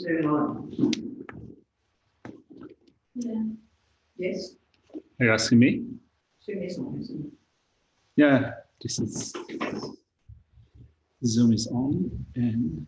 Zoom on? Yeah. Yes. Are you asking me? Zoom is on, isn't it? Yeah, this is Zoom is on and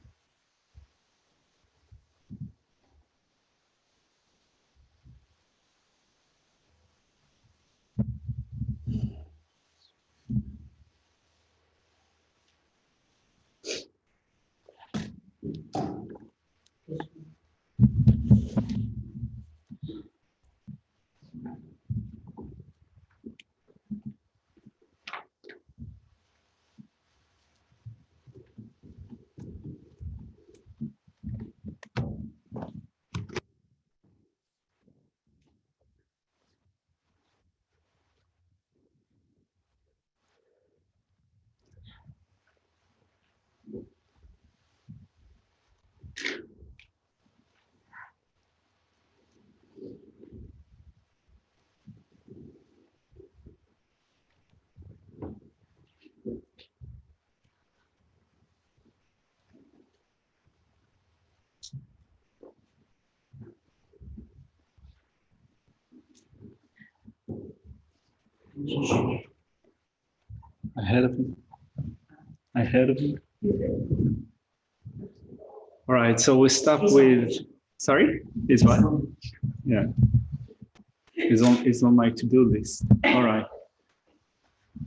ahead of me. Ahead of me. All right, so we start with, sorry, is what? Yeah, it's on my to-do list. All right,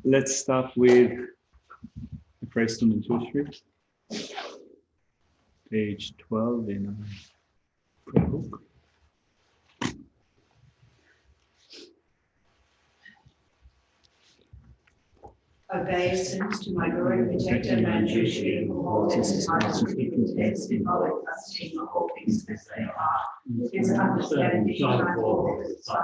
let's start with the first one in Tsultrim, page 12 in our book. Obeisance to my Guru, protector, Manjushri, who holds his heart and pretend symbolic trusting of all things as they are. His understanding shines forth as the sun,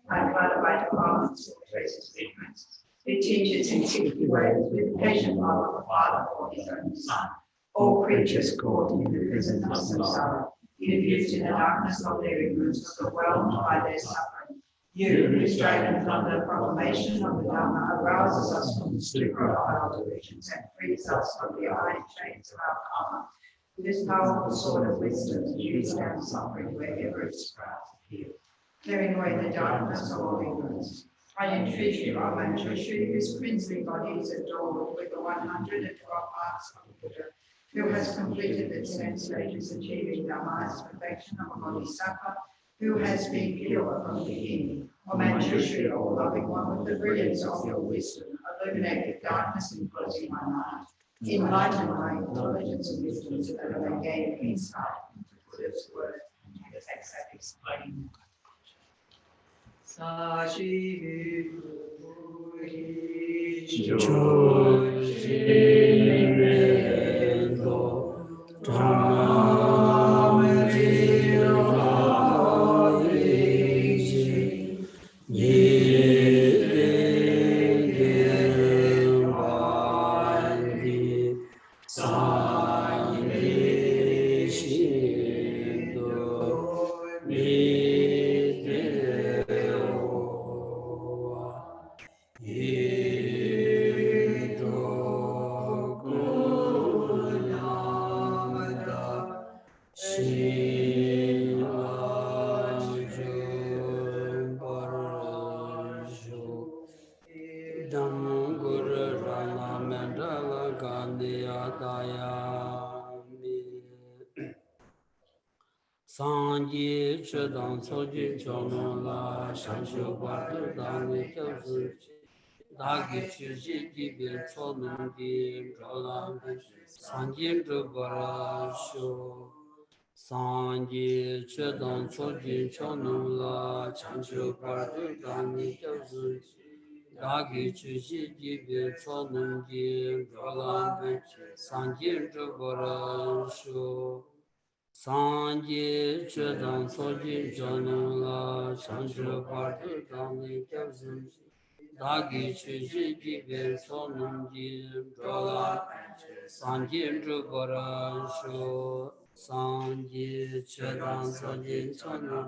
like light by defilements or traces of ignorance. It teaches in 60 ways with patient love of the Father for his own Son. All creatures caught in the prison of samsara, infused in the darkness of their ignorance, overwhelmed by their suffering. You, who straighten from the proclamation of the Dharma, arouses us from the stupor of our delusions and frees us from the iron chains of our karma. With this powerful sword of wisdom, shoots down suffering wherever it sprouts appeal, clearing away the darkness of all ignorance. I entreat you, O Manjushri, whose princely body is adorned with the 112 marks of the Buddha, who has completed the 10 stages achieving the highest perfection of a Bodhisattva, who has been pure from the beginning. O Manjushri, O loving one, with the brilliance of your wisdom, illuminate the darkness enclosing my mind. Enlighten my intelligence and wisdom so that I may gain insight into Buddha's word and the text that explain. Sashi Sanji Chedang Soji Chono La Shanshu Badu Dani Kyabsu Dagi Chuji Jibi Chonung Di Cholam Sanji Chubara Shu Sanji Chedang Soji Chono La Shanshu Badu Dani Kyabsu Dagi Chuji Jibi Chonung Di Cholam Sanji Chubara Shu Sanji Chedang Soji Chono La Shanshu Badu Dani Kyabsu Dagi Chuji Jibi Chonung Di Cholam Sanji Chubara Shu Sanji Chedang Soji Chono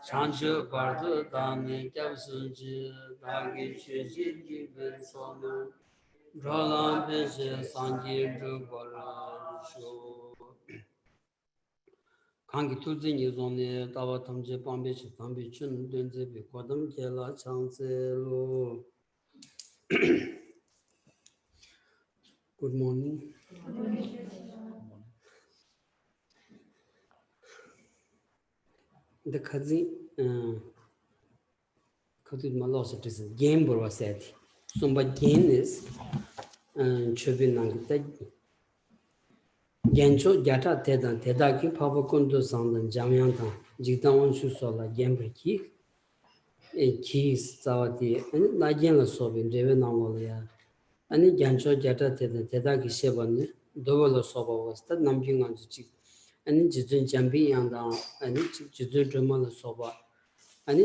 Shanshu Badu Dani Kyabsu Dagi Chuji Jibi Chonung Cholam Sanji Chubara Shu 강기 투진이 존에 다와 탐제 방배치 방배춘 된제비 고담 계라 창세로 Good morning. The kazi malos it is a game bro said. So but game is chubinang Gencho Jata Tedan Tedaki Papakundo Sandan Jamyanta Jigdawan Shusola Gembriki Keys Savati and Najan Sobin Revenamolia and Gencho Jata Tedan Tedaki Sheban Dovolo Soba was that Namping on the chick and Jizun Jambi and Jizun Drumal Soba and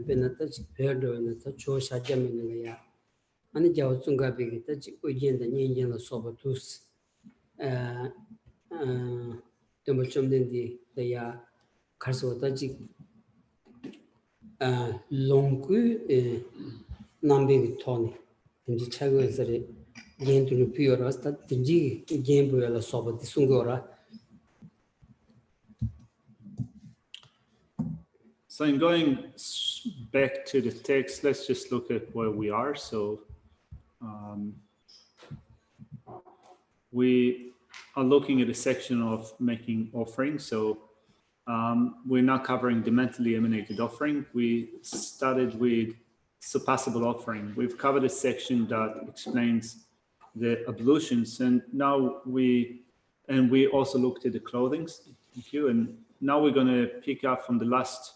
Benata Perdo and the Cho Shajaminaya and Jawsunga Big Ujian the Ninjan Soba Tus. Temachomdi they are Karsotaji Longu Nambi Tony. Tinji Chago is a game to repair us that Tinji game will solve the Sungora. So in going back to the text, let's just look at where we are. So we are looking at a section of making offerings. So we're now covering the mentally emanated offering. We started with surpassable offering. We've covered a section that explains the ablutions, and now we also looked at the clothing. Thank you. And now we're going to pick up from the last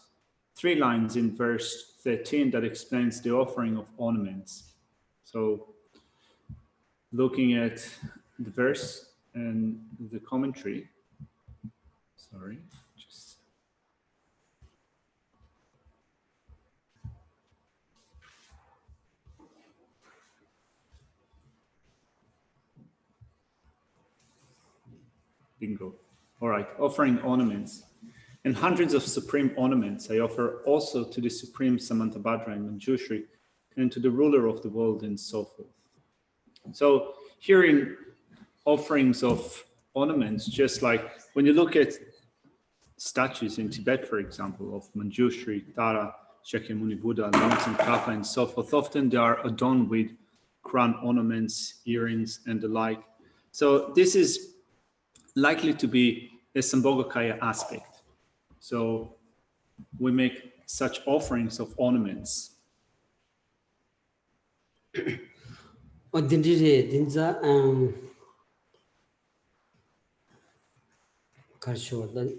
3 lines in verse 13 that explains the offering of ornaments. So looking at the verse and the commentary. Sorry, just bingo. All right, offering ornaments. And hundreds of supreme ornaments I offer also to the supreme Samantabhadra in Manjushri and to the ruler of the world and so forth. So here in offerings of ornaments, just like when you look at statues in Tibet, for example, of Manjushri, Tara, Shakyamuni Buddha, Lamson Kappa, and so forth, often they are adorned with crown ornaments, earrings, and the like. So this is likely to be a Sambhogakaya aspect. So we make such offerings of ornaments. Karshordan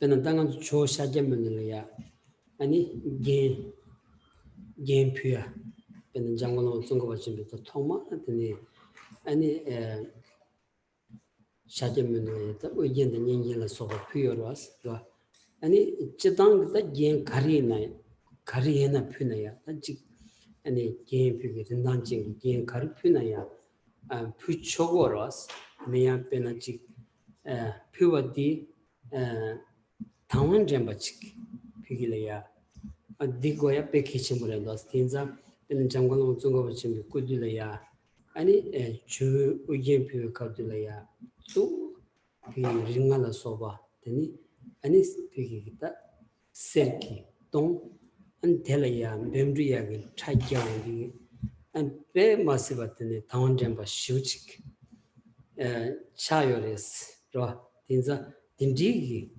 Benadangan Cho Shajamilia Ani Game Pia Benjango Zungavachim to Toma any Shajamilia that we get the Ninja so pure was any Chitang that game Karina Punaya any game Pigit and Nanjing game Karipunaya and Puchogoras Nea Benachik. Puberty Tawan Jambachik Pigilea a Digoya Pekishimura lost things up in Jangon Zungovachim Kudulea any Chu Ugin Pukadulea so Ringala Soba Teni any Pigita Serki Don and Telea Bembria Chajang and Be Massivatini Tawan Jamba Shuchik Chayoris. Tinza Tindigi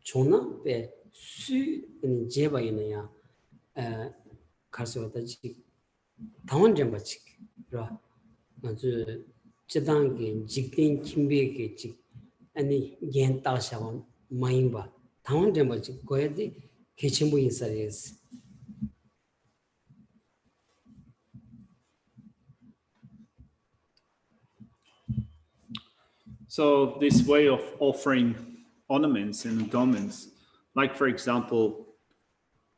Chona be Su in Jeba in a Karsota Tawan Jambachik, Ra Chedangi, Jikin Kimbiki, any Gen Tashawan, Maimba, Tawan Jambachik, Goedi, Kichimbu in Saris. So this way of offering ornaments and adornments, like for example,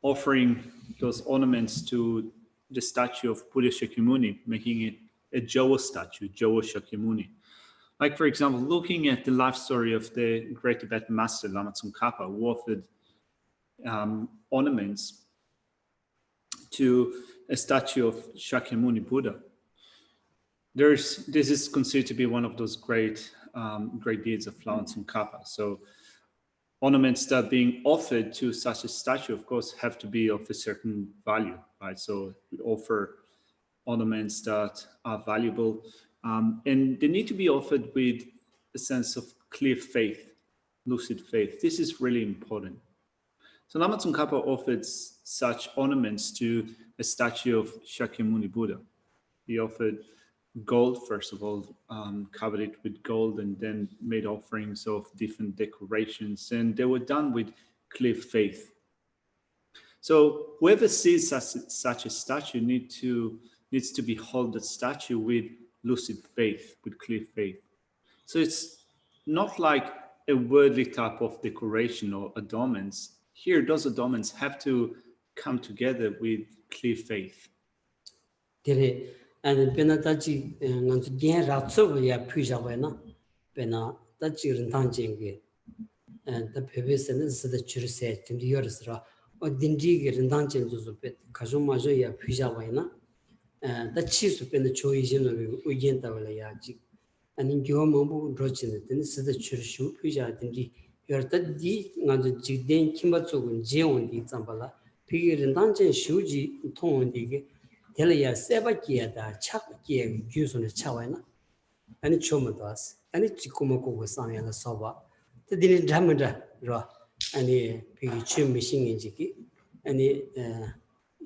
offering those ornaments to the statue of Buddha Shakyamuni, making it a Jawa statue, Jawa Shakyamuni. Like for example, looking at the life story of the great Tibetan master Lama Tsongkhapa, who offered ornaments to a statue of Shakyamuni Buddha. This is considered to be one of those great great deeds of Lama Tsongkhapa. So ornaments that are being offered to such a statue, of course, have to be of a certain value, right? So we offer ornaments that are valuable, and they need to be offered with a sense of clear faith, lucid faith. This is really important. So Lama Tsongkhapa offered such ornaments to a statue of Shakyamuni Buddha. He offered gold, first of all, covered it with gold, and then made offerings of different decorations, and they were done with clear faith. So whoever sees such a statue needs to behold that statue with lucid faith, with clear faith. So it's not like a worldly type of decoration or adornments. Here, those adornments have to come together with clear faith. And Penataji and Gen Ratsoya Pujavana, Pena, Tachi Rentanjing, and the previous sentence the church said in the Yorsra, or Dindig Rentanjin to Pet, Kazumajoya Pujavana, and the chiefs of the choice in Ugenta Valayaji. And in Gyomabu Drochin, then said the church Puja Dindi, you are that D, not the Jiden Kimbatsu and Jeon di Zambala, Piggy Rentanjin Shuji, Ton Dig. Telaya Sebakia da Chakia Guse on the Chawana, and it chomadas, and it Chikumako was on the Soba, the Dini Damada Ra, and the Piggy Chim machine in Jiki, and the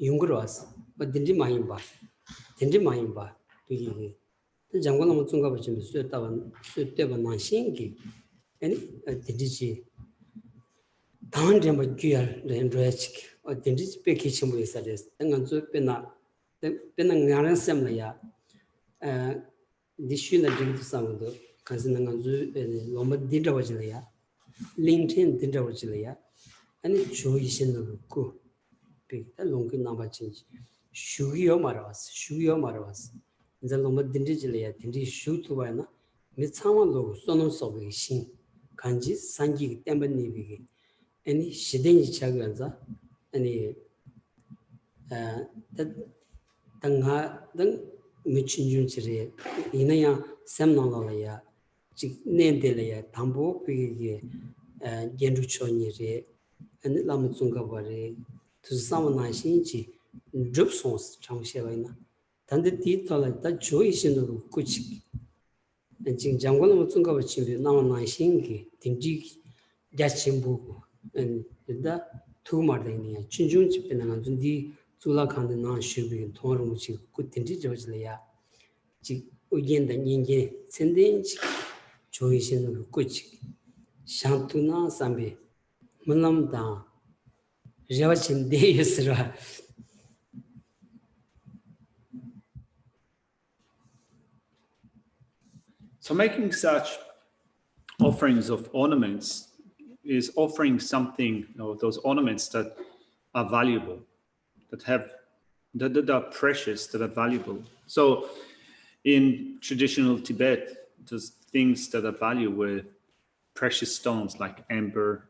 Yungros, but Dindi Maimba, Piggy. The Jangona Mutunga was in the Suitavan Nanshingi, and Dindi Tandem Gier, the Andrechik, or Dindi Pekishim with Sadis, and Anzupena. Penang Assembly, the Shuna did some of the Kansanangazu, Loma Dindawajilia, LinkedIn Dindawajilia, and it shows in the go. Big the long number change. Shugio Maravas, the Loma Dindigilia, Dindi shoot to Wana, Mitsama Lo, Sono Sobi, Shin, Kanji, Sanji, Tambani, any Shidin Chaganza, any that. Tanga then Michin Jure, Inaya, Semnolaya, Nendelaya, Tambo, Pig, Genduchoni, and Lamutungavare, to some Nashinchi, Drupsons, Changshavana. Tanda Tito like that Jewish in the Kuchik. And Jing Jangola Mutungavachi, now Nashinki, Tinjiki, Jachimbu, and the two Mardania, Chinjunchi Penanandi. Zula Kanda non shubi and Toruchi could tindigeously again the Ninja sending Joytion of Kuchik Shantuna Sambi Mulam da Javachin Deisra. So making such offerings of ornaments is offering something, those ornaments that are valuable. That are precious, that are valuable. So in traditional Tibet, there's things that are valuable were precious stones like amber,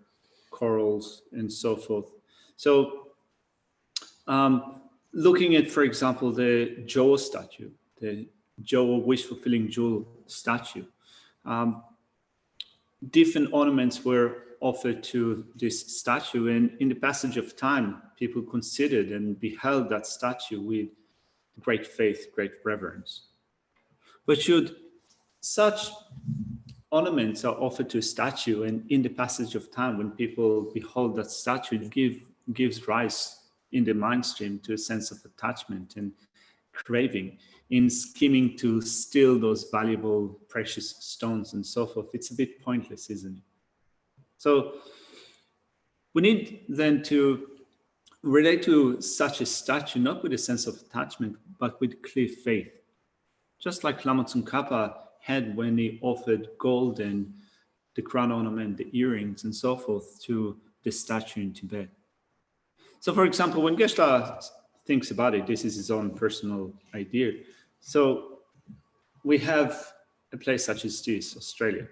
corals, and so forth. So looking at, for example, the Joe statue, the Joe wish-fulfilling jewel statue, different ornaments were offered to this statue, and in the passage of time, people considered and beheld that statue with great faith, great reverence. But should such ornaments are offered to a statue, and in the passage of time, when people behold that statue, it gives rise in the mind stream to a sense of attachment and craving, in scheming to steal those valuable, precious stones and so forth, it's a bit pointless, isn't it? So we need then to relate to such a statue, not with a sense of attachment, but with clear faith. Just like Lama Tsongkhapa had when he offered gold and the crown ornament, the earrings and so forth to the statue in Tibet. So for example, when Geshe thinks about it, this is his own personal idea. So we have a place such as this, Australia.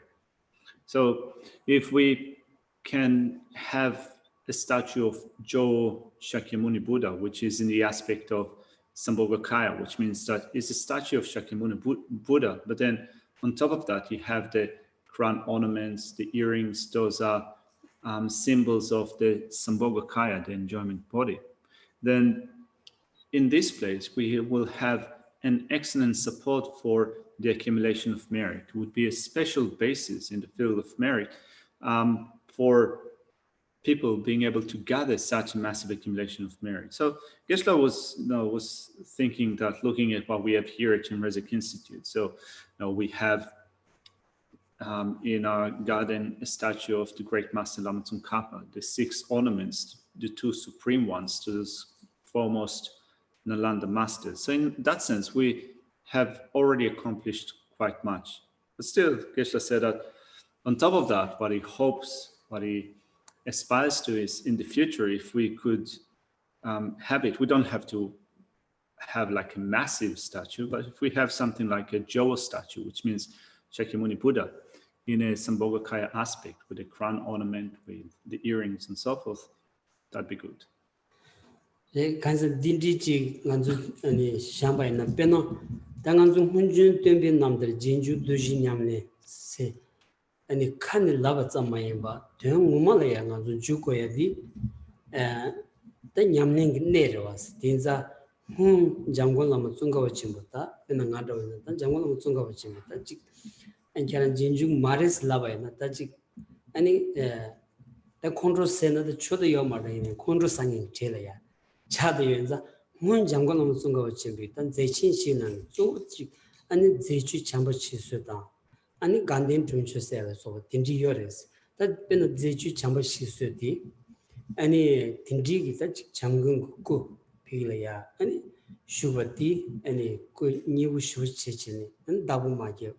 So if we can have a statue of Jo Shakyamuni Buddha, which is in the aspect of Sambhogakaya, which means that it's a statue of Shakyamuni Buddha, but then on top of that, you have the crown ornaments, the earrings, those are symbols of the Sambhogakaya, the enjoyment body. Then in this place, we will have an excellent support for the accumulation of merit. It would be a special basis in the field of merit for people being able to gather such a massive accumulation of merit. So Geshe was thinking that, looking at what we have here at Chenrezig Institute. So we have in our garden a statue of the great master Lama Tsongkhapa, the 6 ornaments, the 2 supreme ones, to those foremost Nalanda masters. So in that sense, we have already accomplished quite much. But still, Geshe said that on top of that, what he hopes, what he aspires to is, in the future, if we could have it, we don't have to have like a massive statue, but if we have something like a Jowa statue, which means Shakyamuni Buddha, in a Sambhogakaya aspect, with a crown ornament, with the earrings and so forth, that'd be good. 간서 딘디지 간주 아니 샴바이나 페노 당간중 훈준 템비 남들 진주 두지냠네 세 아니 칸을 라바자마이바 대응무말이야 간주 주고야디 에 냠는 내려왔어 딘자 장군라마 중가와침부터 페나 나도는 장군라마 중가와침부터 직 안캬는 진주 마레스 라바이나 따직 아니 다 컨트롤 세나도 초도 요마르이네 컨트롤 상인 제라야 차도 연자 문 장관은 무슨 거 같이 일단 제친시는 조직 아니 제주 참버 치수다 아니 간된 준초세라서 딘지 요레스 다 변 제주 참버 치수디 아니 딘지 기타 장군 고 비려야 아니 슈버티 아니 그 니부 슈치치니 안 다부마게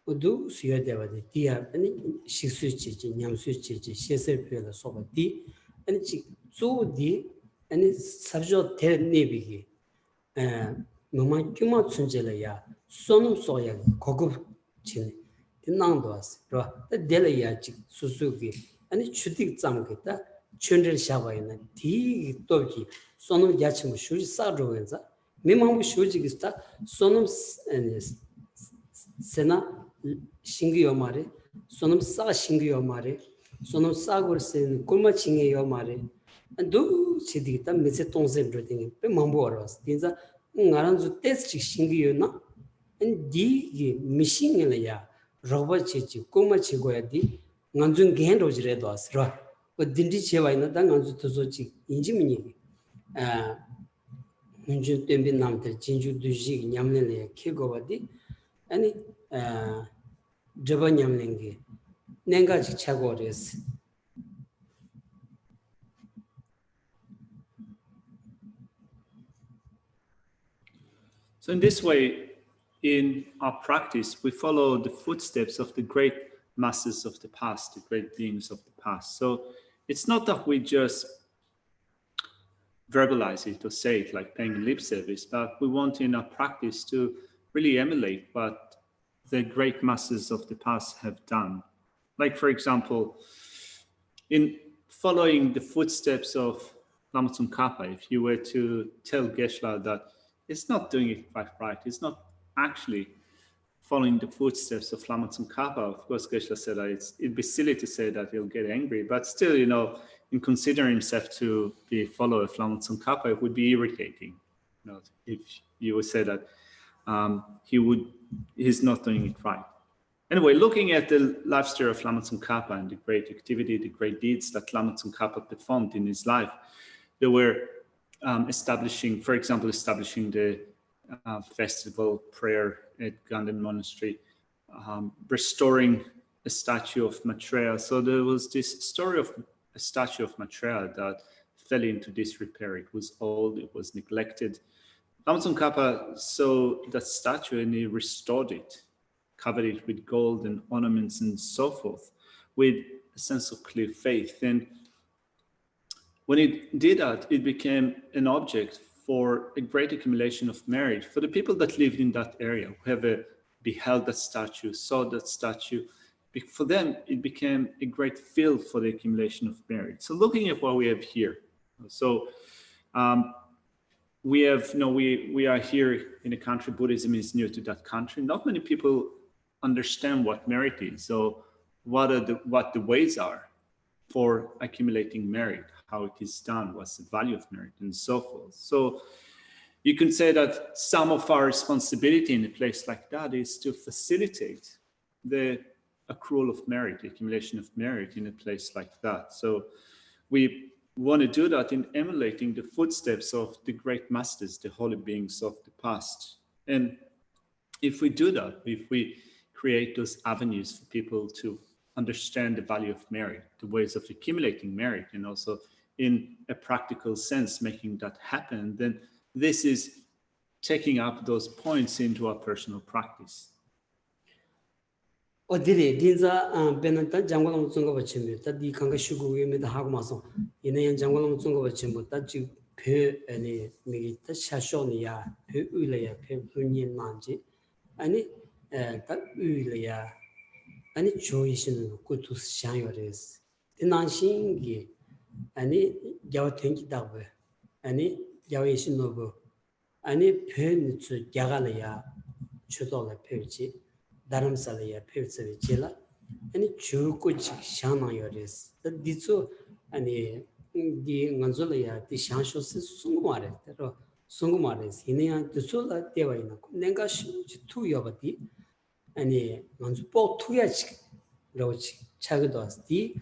우두 수여되거든 디야 아니 식수치지 냠수치지 셰세표라 소바디 아니 지 조디 아니 sabjo ter nebigi mama kyuma tsunjelaya sonum soya gogob chine dinang doas ro ta delaya chi susugi ani chudik zamge ta chönrel shabayna di toki sonum yachim shuji sadro genza mimam shuji gista sonum sena shingi yomare sonum sa shingi yomare sonum sa gorsen kulma chinge yomare 도 시디다 메세 통세 브레딩 페 mamboras dinza ngaranzu test shingiyo na di mishingela roba chechi koma chigoya di nganjun gendo jire dos ro o dindi chewa ina da nganju tozo chi injimini nganjun tembi namte jinju duji nyamnele kegowa di ani jaba nyamlenge nenga chi chagores. So in this way, in our practice, we follow the footsteps of the great masters of the past, the great beings of the past. So it's not that we just verbalize it or say it like paying lip service, but we want in our practice to really emulate what the great masters of the past have done. Like, for example, in following the footsteps of Lama Tsongkhapa, if you were to tell Geshe that it's not doing it quite right, it's not actually following the footsteps of Lama Tsongkhapa. Of course, Geshe said that it'd be silly to say that he'll get angry, but still, in considering himself to be a follower of Lama Tsongkhapa, it would be irritating, if you would say that he's not doing it right. Anyway, looking at the life story of Lama Tsongkhapa and the great activity, the great deeds that Lama Tsongkhapa performed in his life, they were establishing the festival prayer at Ganden Monastery, restoring a statue of Maitreya. So there was this story of a statue of Maitreya that fell into disrepair. It was old, it was neglected. Lama Tsongkhapa saw that statue and he restored it, covered it with gold and ornaments and so forth, with a sense of clear faith. And when it did that, it became an object for a great accumulation of merit for the people that lived in that area, who have beheld that statue, saw that statue. For them, it became a great field for the accumulation of merit. So looking at what we have here, so we are here in a country, Buddhism is new to that country. Not many people understand what merit is. So what the ways are for accumulating merit, how it is done, what's the value of merit, and so forth. So you can say that some of our responsibility in a place like that is to facilitate the accrual of merit, the accumulation of merit in a place like that. So we want to do that in emulating the footsteps of the great masters, the holy beings of the past. And if we do that, if we create those avenues for people to understand the value of merit, the ways of accumulating merit, and also in a practical sense making that happen, then this is taking up those points into our personal practice. 어디래 딘자 베는다 장관을 증거 받침이 다디 강가 시국에미다 하고 마서 이내연 장관을 증거 받침이 다지 배 아니 미기 다 샤쇼니야 배 의래야 배 분인 난지 아니 다 의래야 아니 조이시는 것도 샹요레스 디난신기 아니 야와 땡기다고 아니 야외신노부 아니 배는 야가래야 추도를 펼지 다른 살이야 펼지 지라 아니 주고 샹나요레스 디초 아니 디 간졸이야 디 샹쇼스 숭고마레 때로 숭고마레스 이내야 디초라 때와이나 내가 투여버디 아니 먼저 뽀 투야지 로치 차기도 디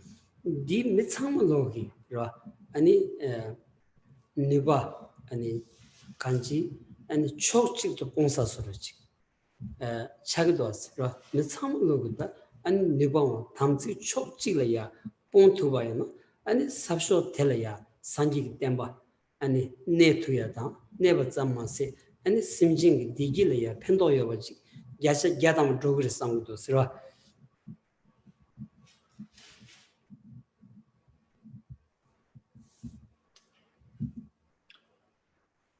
미창물로기 아니 니바 아니 간지 아니 초직도 봉사서로지 차기도 왔어 미창물로기다 아니 니바 담지 초직이야 봉투바야노 아니 삽쇼 텔야 산지 템바 아니 네투야다 네버 잠마세 아니 심징 디길이야 펜도여버지 야샤 야담 조그리 상도 쓰라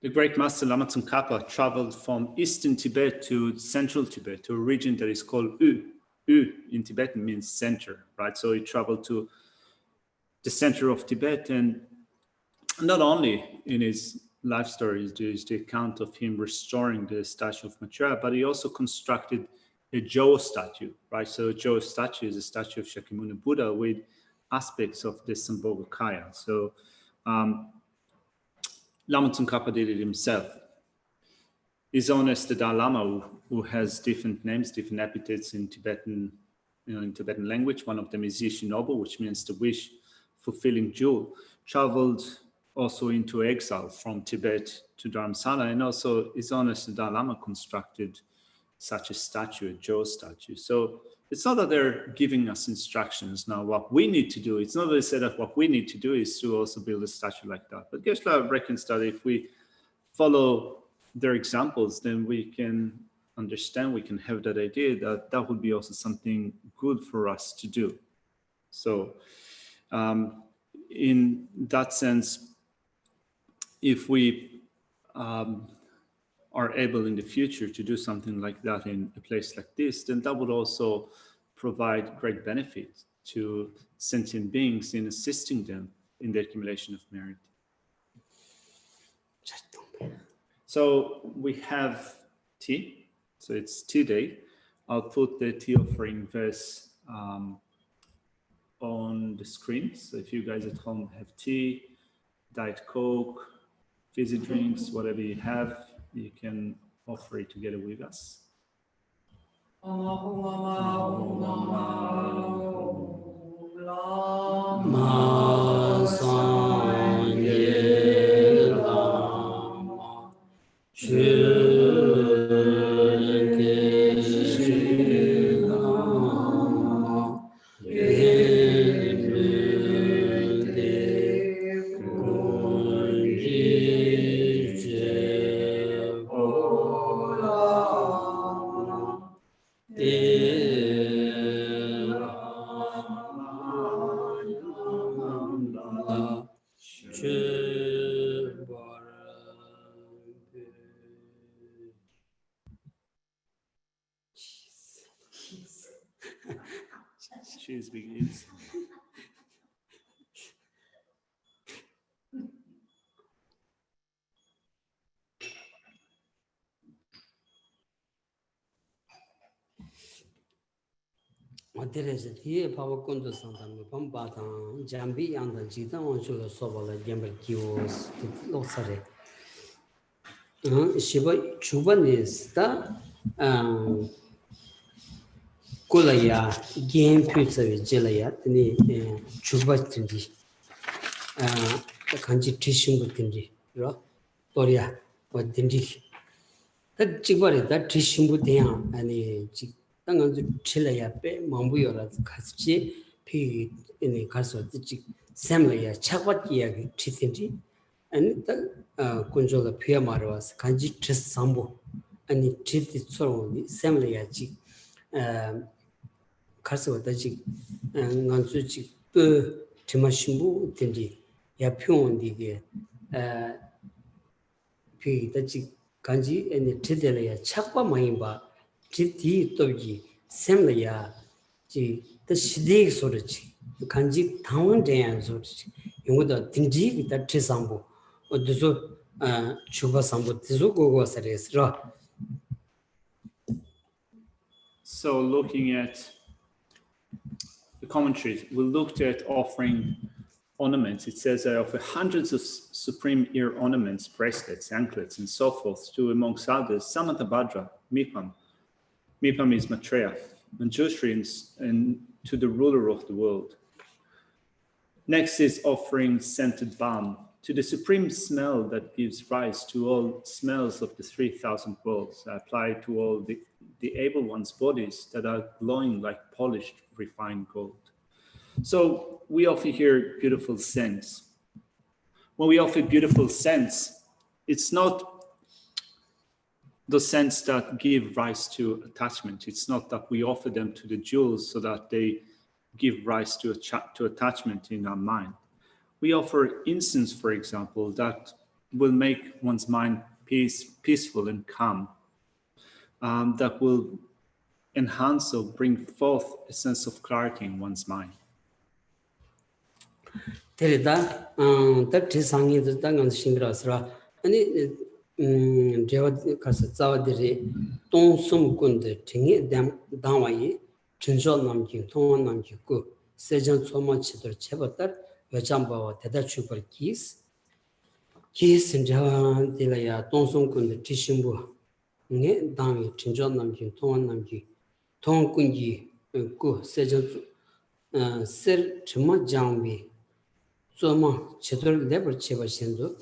The great master Lama Tsongkhapa traveled from eastern Tibet to central Tibet, to a region that is called U. U in Tibetan means center, right? So he traveled to the center of Tibet, and not only in his life stories there is the account of him restoring the statue of Mathura, but he also constructed a Jo statue, right? So a Jo statue is a statue of Shakyamuni Buddha with aspects of the Sambhogakaya. So Lama Tsongkhapa did it himself. His honest the Dalai Lama, who has different names, different epithets in Tibetan, in Tibetan language. One of them is Yeshinobu, which means the wish fulfilling jewel, traveled also into exile from Tibet to Dharamsala, and also His Honest the Dalai Lama constructed such a statue, a Jo statue. So it's not that they're giving us instructions now what we need to do. It's not that they say that what we need to do is to also build a statue like that. But Geshe reckons that if we follow their examples, then we can understand, we can have that idea that that would be also something good for us to do. So in that sense, if we are able in the future to do something like that in a place like this, then that would also provide great benefit to sentient beings in assisting them in the accumulation of merit. So we have tea, so it's tea day. I'll put the tea offering verse on the screen. So if you guys at home have tea, Diet Coke, fizzy drinks, whatever you have, you can offer it together with us. Cheers, begins. 어디에서 뒤에 바보 꼰도 상담을 범바당 잠비 양다 지당 원수로 써볼래 gem을 기워스 로사레 시바 주반이스다 콜라야 게임 퓨처에 jelaya 니 주바든지 간지 티싱부든지 로 또리야 어딘지 다 지바리다 티싱부대야 아니 지 당연히 칠래야 빼 망부여라 같이 피 이니 가서 지 샘래야 차바기야 티든지 아니 다 군조가 피야 말아서 간지 트스 삼보 아니 티디 처럼이 샘래야 지 가서 다지 간수지 그 제마신부 된지 야 평원디게 피 다지 간지 아니 티들래야 착바 많이 봐 지디 또기 샘래야 지더 시대 소리지 간지 당원 대한 소리지 용어도 딩지 다 트삼보 어디서 주바 삼보 디조 고고 사레스라. So looking at the commentaries, we looked at offering ornaments. It says I offer hundreds of supreme ear ornaments, bracelets, anklets, and so forth to, amongst others, Samantabhadra, Mipam. Mipam is Maitreya, Manjushri, and to the ruler of the world. Next is offering scented balm to the supreme smell that gives rise to all smells of the 3,000 worlds. I apply to all the able ones' bodies that are glowing like polished, refined gold. So we offer here beautiful scents. When we offer beautiful scents, it's not the scents that give rise to attachment. It's not that we offer them to the jewels so that they give rise to attachment in our mind. We offer incense, for example, that will make one's mind peaceful and calm, that will enhance or bring forth a sense of clarity in one's mind. 데리다 딱지 상의도 당한 싱그라스라 아니 제가 가서 자와들이 동숨군데 등에 당와이 전설 남기 통원 남기고 세전 소모치들 제법들 외장바와 대다 출발 기스 인자들이야 동숨군데 지신부 네 당이 전설 남기 통원 남기 통군기 그 세전 셀 정말 장비 소모 제대로 레버 제바신도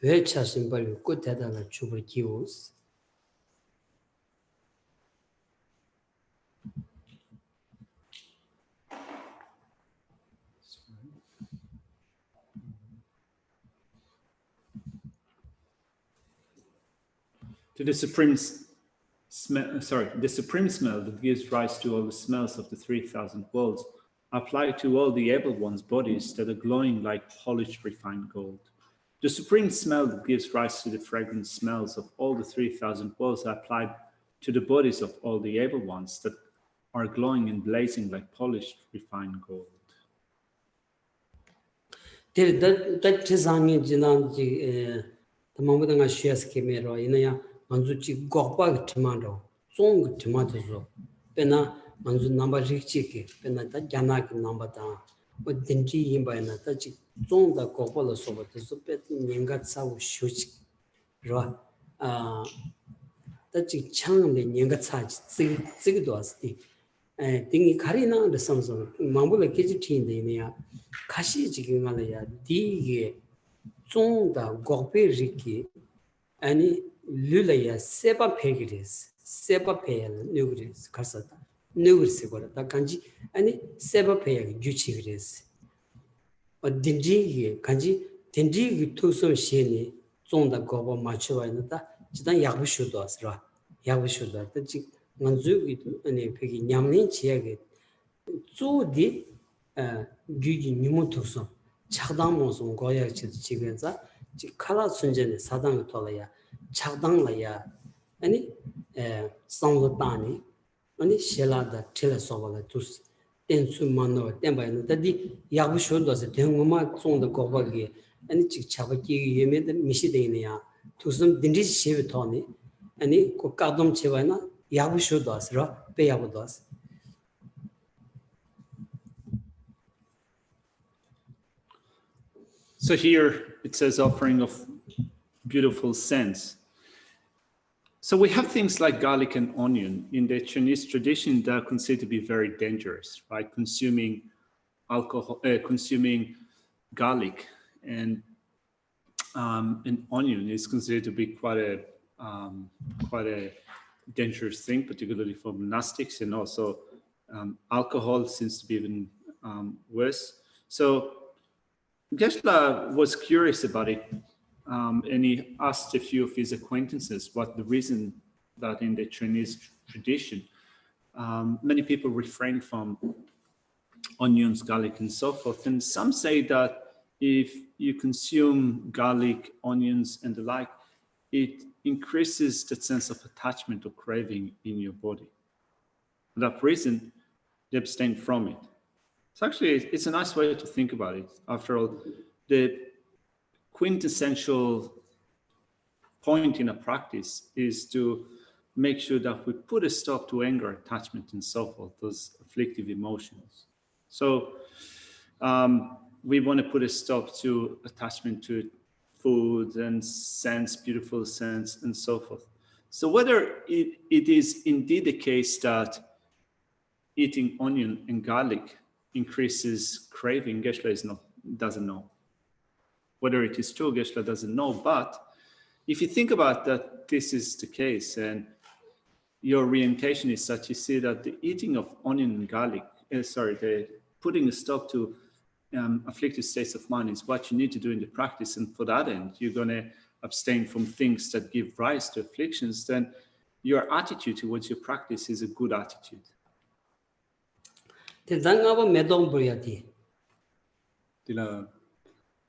왜 차신 발이 끝에다가 죽을 기우스. To the supreme smell, the supreme smell that gives rise to all the smells of the 3,000 worlds, apply to all the able ones' bodies that are glowing like polished, refined gold. The supreme smell that gives rise to the fragrant smells of all the 3,000 worlds are applied to the bodies of all the able ones that are glowing and blazing like polished, refined gold. that design jinanji the moment I share schemero in a manzuchi gokbag tomato, song tomato, pena manzu number richiki, pena that janak number down, but dingy him by a touch, song the gokbala sober, the super yangatsa shuchi, ra, touching chang the yangatsa, zigdosty. Dingy carina the Samsung, Mambula Kijitin the Nia, Kashi Jigingalaya, Di Zong da Gope Riki, any Lulaya, Seba Pegris, Seba Pale, Nugris, Kasata, Nugrisibora, the Kanji, any Seba Peg, Juchigris. Or Dinji, Kanji, Dinji to some sheni, Zong da Goba Macho and the Jidan Yabushudas, Ra, Yabushuda, the Manzu any peggy Yamlin Chiagate. So did Gugi Nimutuso, Chadamos on Goya Chigaza, Chikala Sunjane, Sadang Tolaya, Chadang Laya, any Sound Bani, any Shella that Telesovala Tus, Tensumano, Temba, the Yabushu does a Tenguma, Son the Gobagi, and Chabaki, you made the Mishidania, to some Dindis Shivitoni, any Kokadom Chivana. Yabushu does, Payabu does. So here it says offering of beautiful scents. So we have things like garlic and onion. In the Chinese tradition, they're considered to be very dangerous, right? Consuming alcohol, consuming garlic and onion is considered to be quite a dangerous thing, particularly for monastics, and also alcohol seems to be even worse. So Geshe was curious about it, and he asked a few of his acquaintances what the reason that in the Chinese tradition many people refrain from onions, garlic, and so forth. And some say that if you consume garlic, onions, and the like, it increases the sense of attachment or craving in your body. For that reason, they abstain from it. So actually, it's a nice way to think about it. After all, the quintessential point in a practice is to make sure that we put a stop to anger, attachment, and so forth, those afflictive emotions. So we want to put a stop to attachment to food and scents, beautiful scents, and so forth. So whether it is indeed the case that eating onion and garlic increases craving, Geshe doesn't know. Whether it is true, Geshe doesn't know. But if you think about that, this is the case, and your orientation is such, you see that the eating of onion and garlic, the putting a stop to afflictive states of mind is what you need to do in the practice. And for that end, you're going to abstain from things that give rise to afflictions. Then your attitude towards your practice is a good attitude. 대장하고 매동 보여야지. Dila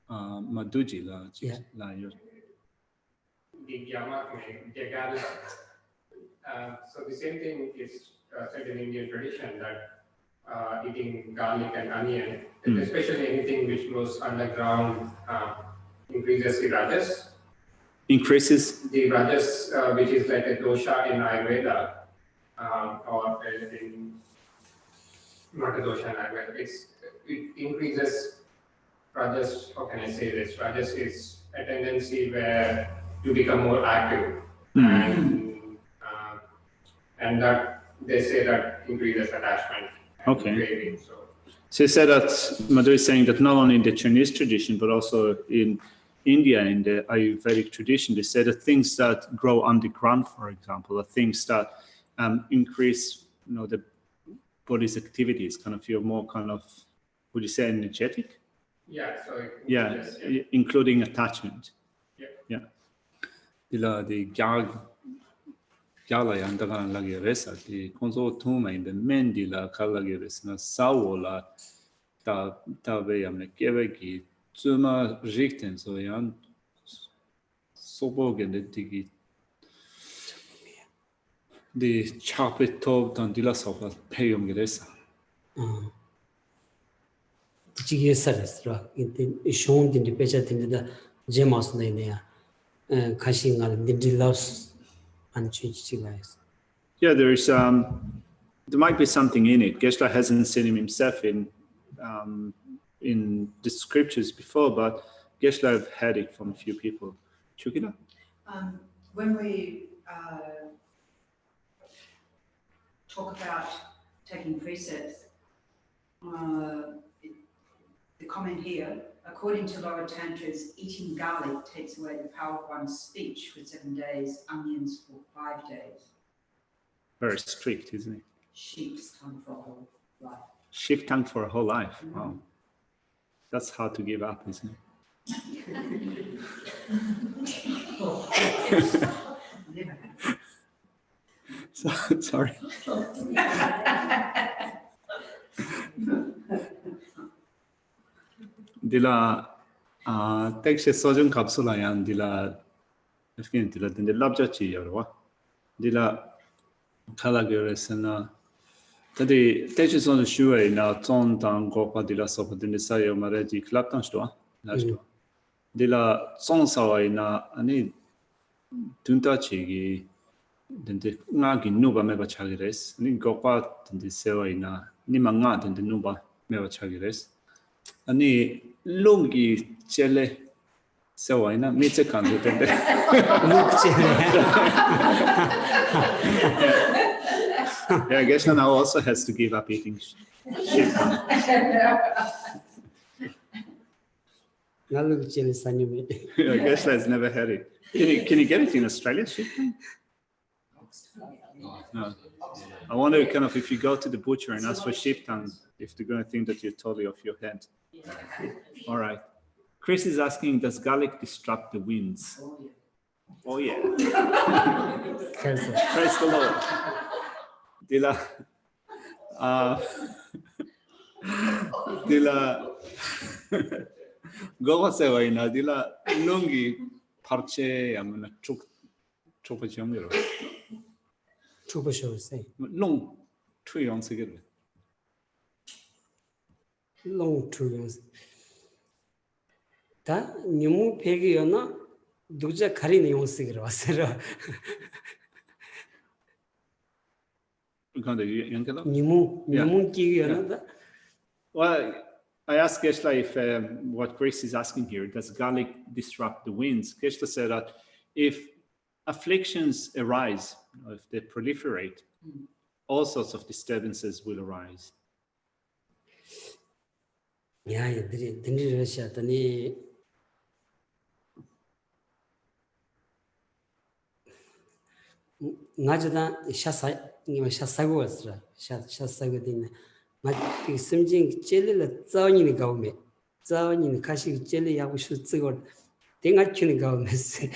maduji la la yo. So the same thing is said in Indian tradition that eating garlic and onion, especially anything which grows underground, increases the rajas. Increases the rajas, which is like a dosha in Ayurveda, or in not a dosha in Ayurveda. It increases rajas. How can I say this? Rajas is a tendency where you become more active, and that they say that increases attachment. Okay. Craving, so you said that Madhu is saying that not only in the Chinese tradition, but also in India, in the Ayurvedic tradition, they say that things that grow underground, for example, are things that increase, the body's activities. Kind of, you're more kind of, would you say, energetic? Yeah. So including attachment. Yeah. The Gyala yandagan lagi resa di konso tuma in the mendila kalagi resna sawola ta ve yamne keveki tsuma rikten so yan sobogen de digi the chapet top dan dila sopa peyom geresa. 지게 살았어. 이때 쇼운 딘디 배자 딘디다 제마스 내내야. 가시가 딘딜라스 안 취지가스. Yeah, there might be something in it. Geshe hasn't seen him himself in the scriptures before, but Geshe have heard it from a few people. Chukida? When we talk about taking precepts, the comment here, according to lower tantras, eating garlic takes away the power of one's speech for 7 days, onions for 5 days. Very strict, isn't it? Sheep's tongue for a whole life. Sheep tongue for a whole life. Wow. That's hard to give up, isn't it? Sorry. Dila texte sojun kapsula yan dila efkin dila dinde labjachi yorwa dila kala göresena tadi texte sojun shuwe na ton tan gopa dila sopa dinde sayo maredi klaptan shtoa lashto dila son sawai na ani dunta chigi dinde ngagi nuba meba chagires ni gopa dinde sewai na ni manga dinde nuba meba chagires. 아니 lungi chele so why not meet a content yeah, I guess now also has to give up eating sheep. I guess that's never had it. Can you get it in Australia, sheep? No. I wonder kind of if you go to the butcher and ask for sheep tongue, if they're going to think that you're totally off your head. All right. Chris is asking, does garlic disrupt the winds? Oh yeah. Praise the Lord. Dila. Dila. Go se vai na dila lungi parche amna chuk chopa changero. Chupa show say. Long tree on together. Long truth. 다 니무 배기였나 누자 가리는 용식으로 왔어요. 니무 끼기였나? Well, I asked Geshe if what Chris is asking here, does garlic disrupt the winds? Geshe said that if afflictions arise, or if they proliferate, all sorts of disturbances will arise. 야, 이들이 러시아더니 나저다 샤사고 왔어. 샤사고 되네. 막 심진 젤리를 자원이 가오메. 자원이 가시 젤리 하고 싶지고 땡아치는 가오메스.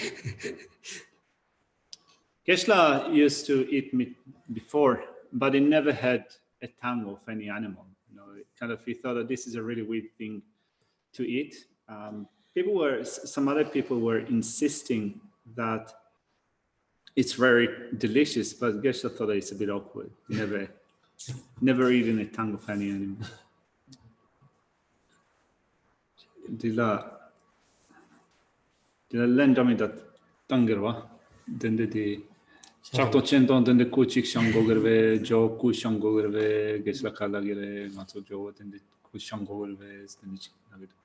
Geshe used to eat meat before, but he never had a tongue of any animal. You know, he thought that this is a really weird thing to eat. Some other people were insisting that it's very delicious, but Geshe thought that it's a bit awkward. Never eaten a tongue of any animal. Dila lendami dat tangerwa dende di Chakto cento dende kuchik shangogerve jo ku shangogerve Geshe kala gere matso jo dende ku shangogerve dende chiknagere.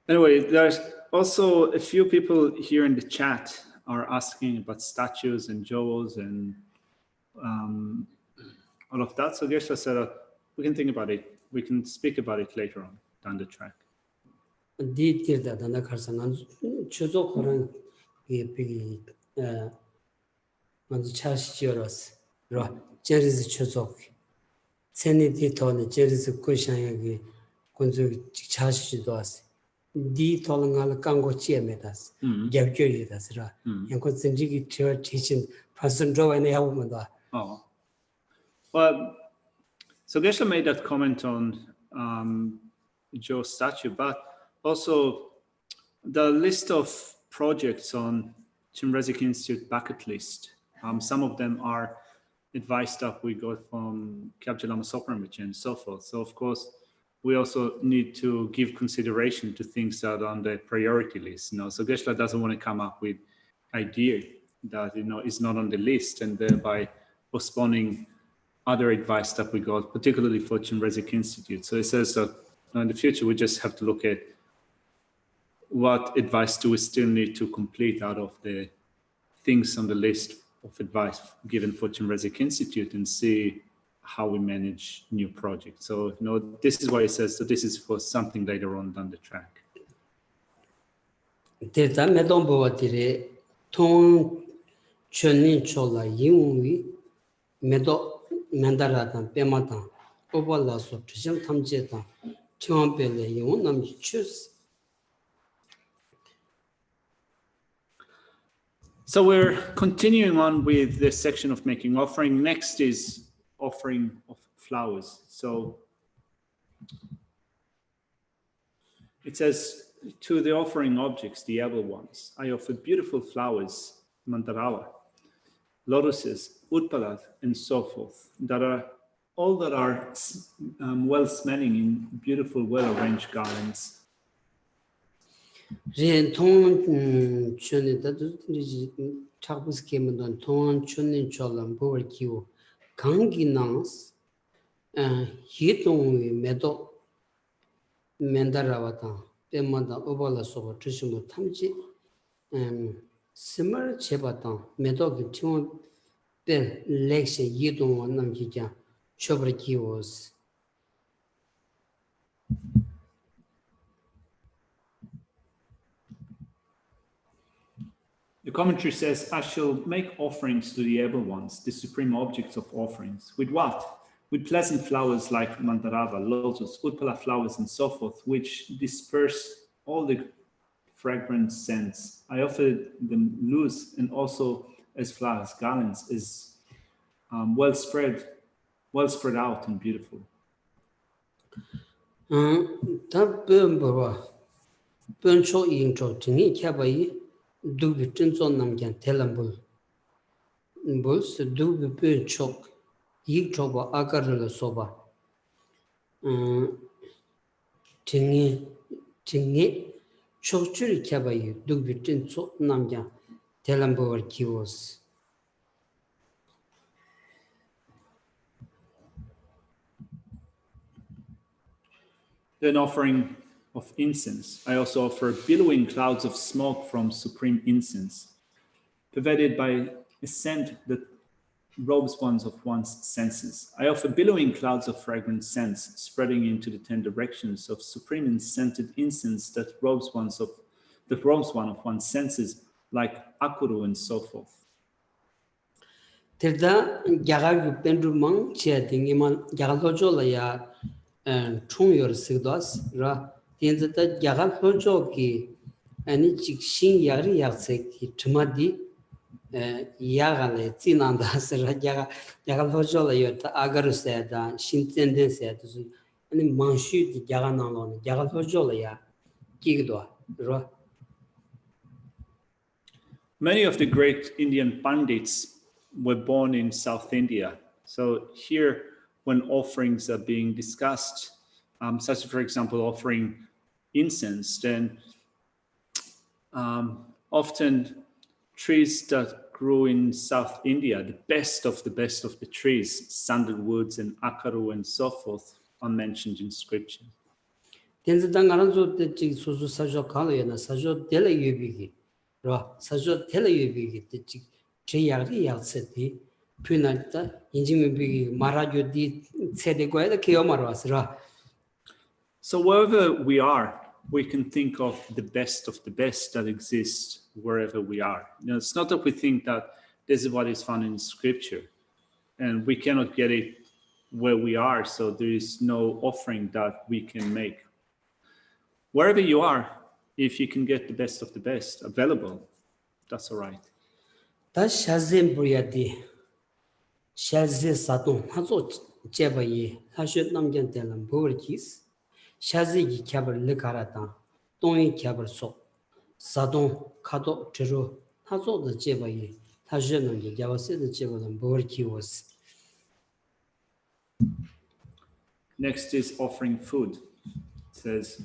Anyway, there's also a few people here in the chat are asking about statues and jewels and all of that. So Geshe said we can think about it. We can speak about it later on down the track. 디 톨랑알 깡고 치에메다스 갭교이다스라 양고 진지기 저 teaching person join에 하고만다. Oh, well, so Geshe made that comment on Joe's statue, but also the list of projects on Chenrezig Institute bucket list. Some of them are advice stuff we got from Kyabje Lama Sopramich and so forth. So of course, we also need to give consideration to things that are on the priority list. So Geshe doesn't want to come up with idea that is not on the list and thereby postponing other advice that we got, particularly for Chenrezig Institute. So it says that in the future we just have to look at what advice do we still need to complete out of the things on the list of advice given for Chenrezig Institute and see how we manage new projects. So this is why it says that this is for something later on down the track. 데이터 메동보들이 통 전인 초라 이용이 메도 맨다라단 빼마다 오발라서 지금 탐지했다. 처음별에 이용 남지 추스. So we're continuing on with this section of making offering. Next is offering of flowers. So it says, to the offering objects, the able ones, I offer beautiful flowers, mandarawa, lotuses, utpalat, and so forth, that are well smelling in beautiful, well-arranged gardens. rin thong chune da du ji chakbus kemen don thong chune cholam bor kiwo kangi nans hi tong wi medo mendarawata pemada obala soba trishimu tamji simar chebata medo ki tion pen lekshe yi tong namji kya chobra kiwos. The commentary says, I shall make offerings to the able ones, the supreme objects of offerings. With what? With pleasant flowers like mandarava, lotus, utpala flowers, and so forth, which disperse all the fragrant scents. I offer them loose and also as flowers, garlands, is well spread out and beautiful. Ta bemba bencho intro tingi kyabai dubi tinzo namgyan telambul buls dubi bencho yik choba akarla soba tingi chokchuri kyabai dubi tinzo namgyan telambul kiwos. An offering of incense. I also offer billowing clouds of smoke from supreme incense, pervaded by a scent that robes one of one's senses. I offer billowing clouds of fragrant scents, spreading into the 10 directions of supreme scented incense that robes one of one's senses, like akuru and so forth. Terda gyaga pendumang che dingi man gyaga lojo la ya chung yor sigdos ra tenza ta gyaga lojo ki ani chik shin yagri yagse ki tmadi yaga le tinanda sra gyaga lojo la yor ta agaru se da shin tenden se da ani manshu di gyaga nang lo gyaga lojo la ya kigdo ra. Many of the great Indian Pandits were born in South India. So here, when offerings are being discussed, such as, for example, offering incense, then often trees that grew in South India, the best of the trees, sandalwoods and akaru and so forth, are mentioned in scripture. 사조 텔레비기 티 제야리 야세티 퓨나타 인지미비 마라조디 세데고에다 케요마로스라. So wherever we are, we can think of the best that exists wherever we are. It's not that we think that this is what is found in scripture and we cannot get it where we are, so there is no offering that we can make. Wherever you are, if you can get the best available, that's all right. 다 샤젠 브리아디 샤제 사동 하조 제바이 하슈 남겐텔은 보르키스 샤제기 캬벌 르카라타 동이 캬벌소 사동 카도 트로 하조의 제바이 하슈는 야와세의 제바는 보르키오스. Next is offering food. It says,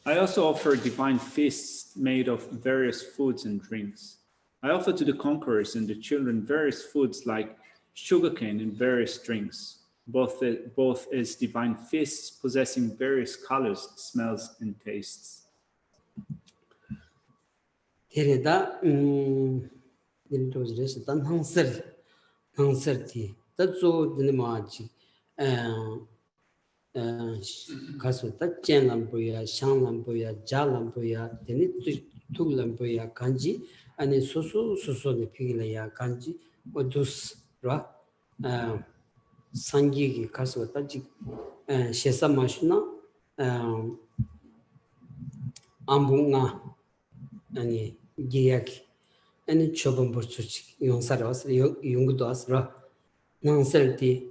I also offer divine feasts made of various foods and drinks. I offer to the conquerors and the children various foods like sugarcane and various drinks, both as divine feasts possessing various colors, smells, and tastes. 데레다 인도즈레스 단 항서티 따조 드네마지 가서 따젠람보야 샹람보야 자람보야 데니 투글람보야 간지 아니 소소네 피글이야 간지 오두스라 상기기 가서 따지 셰사마시나 암붕아 아니 기약이 아니 초본 벌초치 용사라스 용구도스라 난설티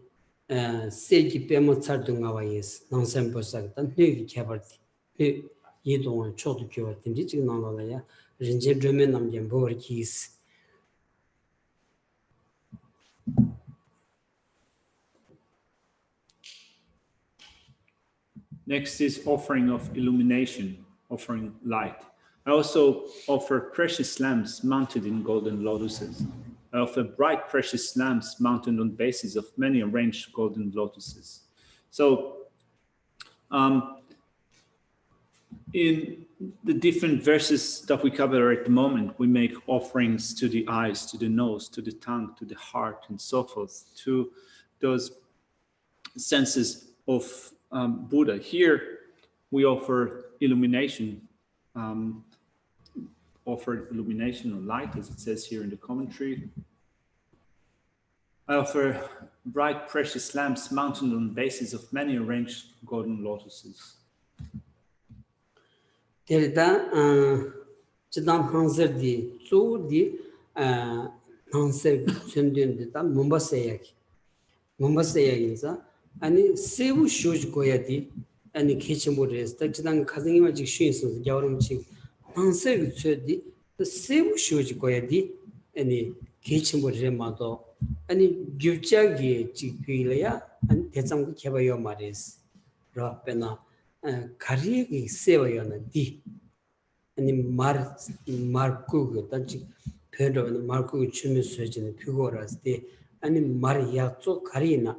세기 빼못 살등가와이스 난셈버사다 뇌기 개발티 이동을 초도 교활팀지 지금 나와야 렌제 드면 남겐 버키스. Next is offering of illumination. offering light. I also offer precious lamps mounted in golden lotuses. I offer bright precious lamps mounted on bases of many arranged golden lotuses. So in the different verses that we cover at the moment, we make offerings to the eyes, to the nose, to the tongue, to the heart, and so forth, to those senses of Buddha. Here, we offer illumination, offer illumination or light, as it says here in the commentary. I offer bright, precious lamps mounted on bases of many arranged golden lotuses. 데리다 지단 항설디 조디 항설 전된데다 몬바세야기자 아니 세부 쇼지 고야디 아니 키치모레스 지단 가정이만 지 쉬인서 겨울음치 항설 최디 세부 쇼지 고야디 아니 키치모레마도 아니 규자기 지피려야 아니 대장고 개발요 말이스 라페나 가리기 세워요는 디 아니 마르쿠가 단지 페로는 마르쿠 주면 수지는 피고라스 디 아니 마리야초 가리나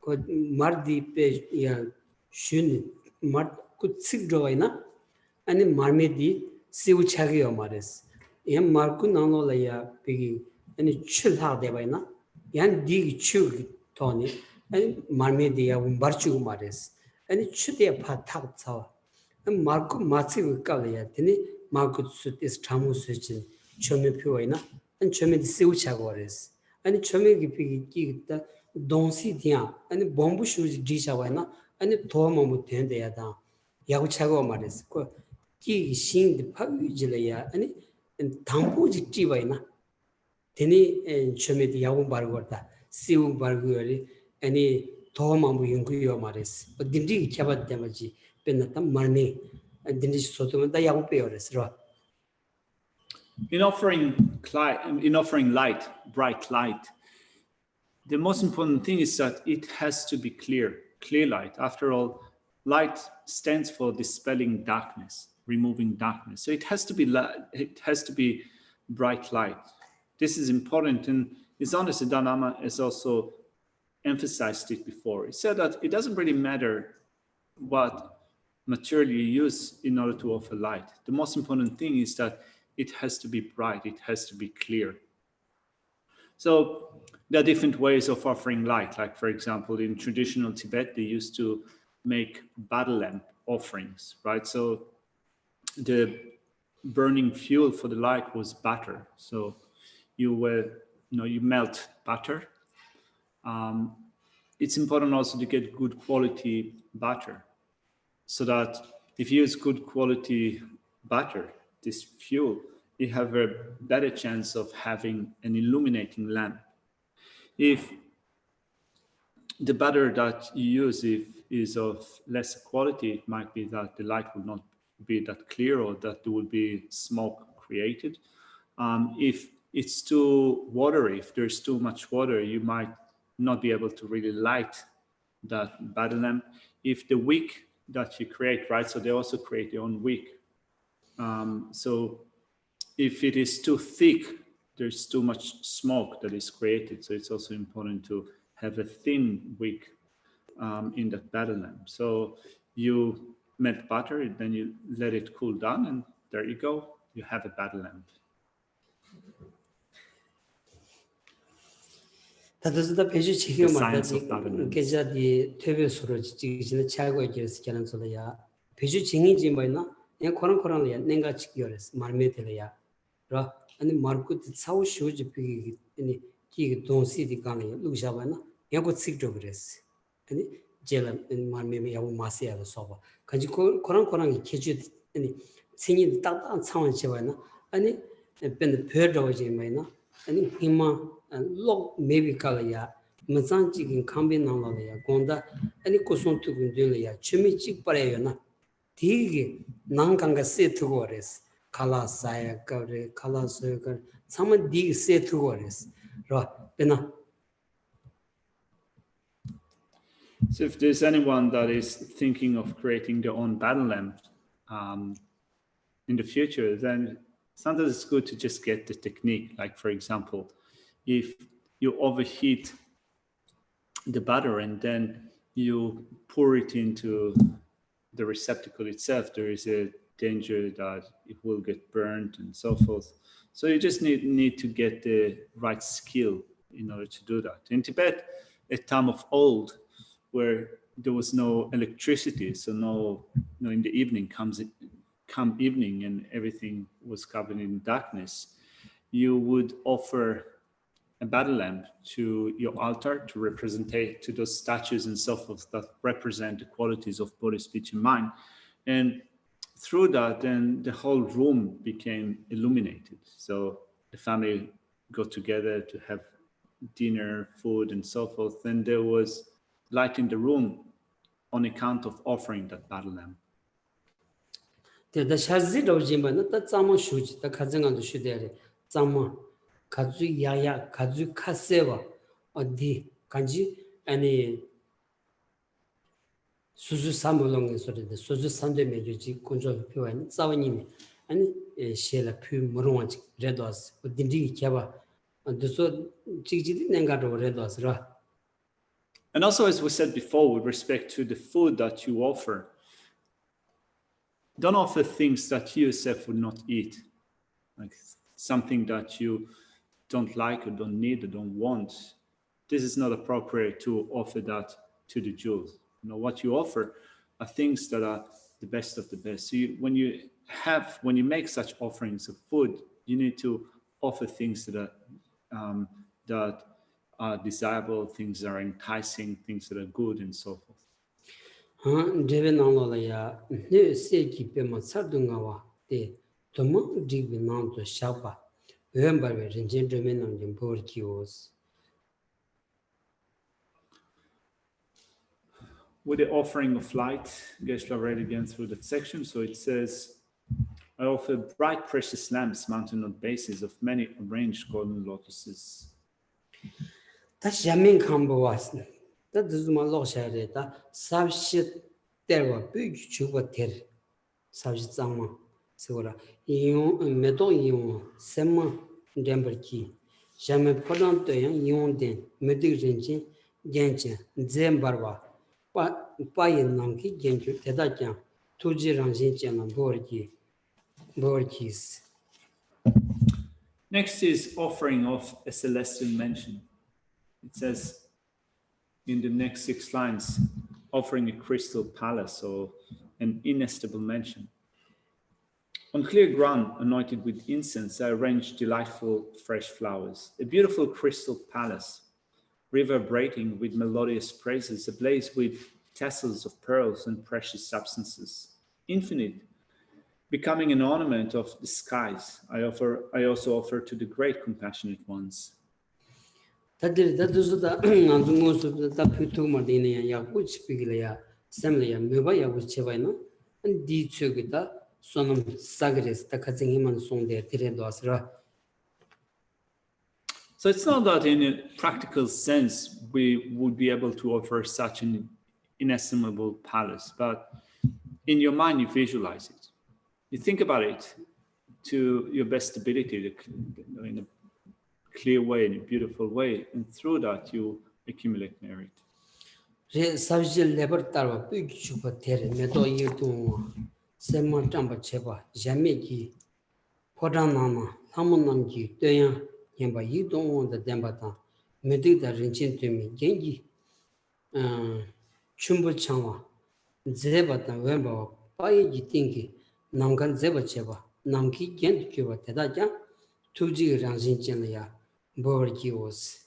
그 마르디 페야 슌 마르쿠 츠그로이나 아니 마르메디 세우차기요 말레스 이 마르쿠 나노라야 비기 아니 출하데바이나 얀 디기 추기 토니 아니 마르메디야 umbarchu 말레스 아니 추대 파타차 마르코 마치고 깔이야 되니 마르코 수티스 타무스진 처음에 표이나 안 처음에 세우차고 그랬어 아니 처음에 깊이 끼다 동시디야 아니 bombu 슈지 디샤와나 아니 도마 못 된대야다 야구차고 말했어 그끼 신디 파위질이야 아니 당부지 찌바이나 되니 처음에 야구 바르고다 세우 바르고리 아니 도마무 연구요 말했어. 딘디 캬바데마지 벤나타 마니 딘디 소토마다 야고 페요레스로. In offering light, bright light, the most important thing is that it has to be clear light. After all, light stands for dispelling darkness, removing darkness. So it has to be bright light. This is important, and His Holiness the Dalai Lama has also emphasized it before. He said that it doesn't really matter what material you use in order to offer light. The most important thing is that it has to be bright, it has to be clear. So there are different ways of offering light. Like, for example, in traditional Tibet, they used to make battle lamp offerings, right? So the burning fuel for the light was butter. So you melt butter. It's important also to get good quality butter, so that if you use good quality butter, this fuel, you have a better chance of having an illuminating lamp. If the butter that you use is of less quality, it might be that the light will not be that clear, or that there will be smoke created. If it's too watery, if there's too much water, you might not be able to really light that battle lamp. If the wick that you create, right, so they also create their own wick. So if it is too thick, there's too much smoke that is created. So it's also important to have a thin wick in that battle lamp. So you melt butter, and then you let it cool down, and there you go, you have a battle lamp. 다들 배주 지금 말다지 계좌디 퇴배수로 지기는 차고에 길에서 결혼 소리야 배주 증인지 뭐나 그냥 코로나야 내가 지기어랬어 말메들이야 라 아니 마르코 사우 쇼지 비기 아니 기 동시디 간에 루샤바나 야고 찍죠 그랬어 아니 제가 말메 야고 마세야도 써봐 가지 코로나이 계주 아니 증인 딱딱 상황 지바나 아니 벤 페르도지 뭐나 아니 희망 log maybe kalaya mazan jigin kambi nangla ya gonda ani koson tugun de ya chimi chik pareyo na dige nanganga se thugores kala saya kare kala so kar sama dig se thugores ra pena. So if there's anyone that is thinking of creating their own battle lamp, in the future, then sometimes it's good to just get the technique. Like, for example, if you overheat the butter and then you pour it into the receptacle itself, there is a danger that it will get burned and so forth. So you just need to get the right skill in order to do that. In Tibet, at time of old, where there was no electricity, so in the evening come evening and everything was covered in darkness, you would offer a battle lamp to your altar to represent to those statues and so forth that represent the qualities of body, speech, and mind. And through that, then the whole room became illuminated. So the family got together to have dinner, food, and so forth. And there was light in the room on account of offering that battle lamp. The Shazid of Jimba, that Zama Shuj, the Kazangan to Shudere, Zama, Kazu Yaya, Kazu Kaseva, or the Kanji, and Suzu Samolong, so the Suzu Sunday Meduji, Control Pure and Savanini, and Shela Pu Moruanch, Redos, with Dindi Kava, and the so Chiji Nangato Redos Ra. And also, as we said before, with respect to the food that you offer, don't offer things that you yourself would not eat, like something that you don't like or don't need or don't want. This is not appropriate to offer that to the Jews. What you offer are things that are the best of the best. So when you make such offerings of food, you need to offer things that are desirable, things that are enticing, things that are good, and so forth. Devenangolaya, ne seki pema sardungawa, de Tomo Digbinan to Shapa, remember in gentlemen on the board kios. With the offering of light, Geshe read again through that section. So it says, I offer bright precious lamps mounted on bases of many arranged golden lotuses. That's Yamin Kambo was. That is my law share. Subshit there were big chuba ter. Subshit Zama. Sura. Yon metal yon, Sema Demberki. Jamais pardon to yon den, Medic Renji, Gencha, Zembarwa. Payan Namki Genju, Tedakan, Tuji Ranjin and Borkis. Next is offering of a celestial mansion. It says in the next 6 lines, offering a crystal palace or an inestimable mansion. On clear ground anointed with incense, I arranged delightful fresh flowers, a beautiful crystal palace, reverberating with melodious praises, ablaze with tassels of pearls and precious substances, infinite, becoming an ornament of the skies. I also offer to the great compassionate ones. That is the most of the Taputu Mardinia, which Piglia, Semlia, Mubaya, which Chevino, and D. Chugita, Sonum Sagres, the Kazingiman Son de Tiredosra. So it's not that in a practical sense we would be able to offer such an inestimable palace, but in your mind you visualize it. You think about it to your best ability in a clear way, in a beautiful way, and through that you accumulate merit. Savjil Lebertara, big super terry, Medo Yutu, Sema Tamba Cheba, Jamiki, Podanama, Hamunamji, Dayan, Yamba, you don't want the Dembata, Medita Rinchin to me, Genji, Chumbo Chama, Zebata, Wemba, Payi Tinki, Namgan Zebacheva, Namki Gent Cuba, Tedaja, Tuji Ranjin Chenia, Borgios.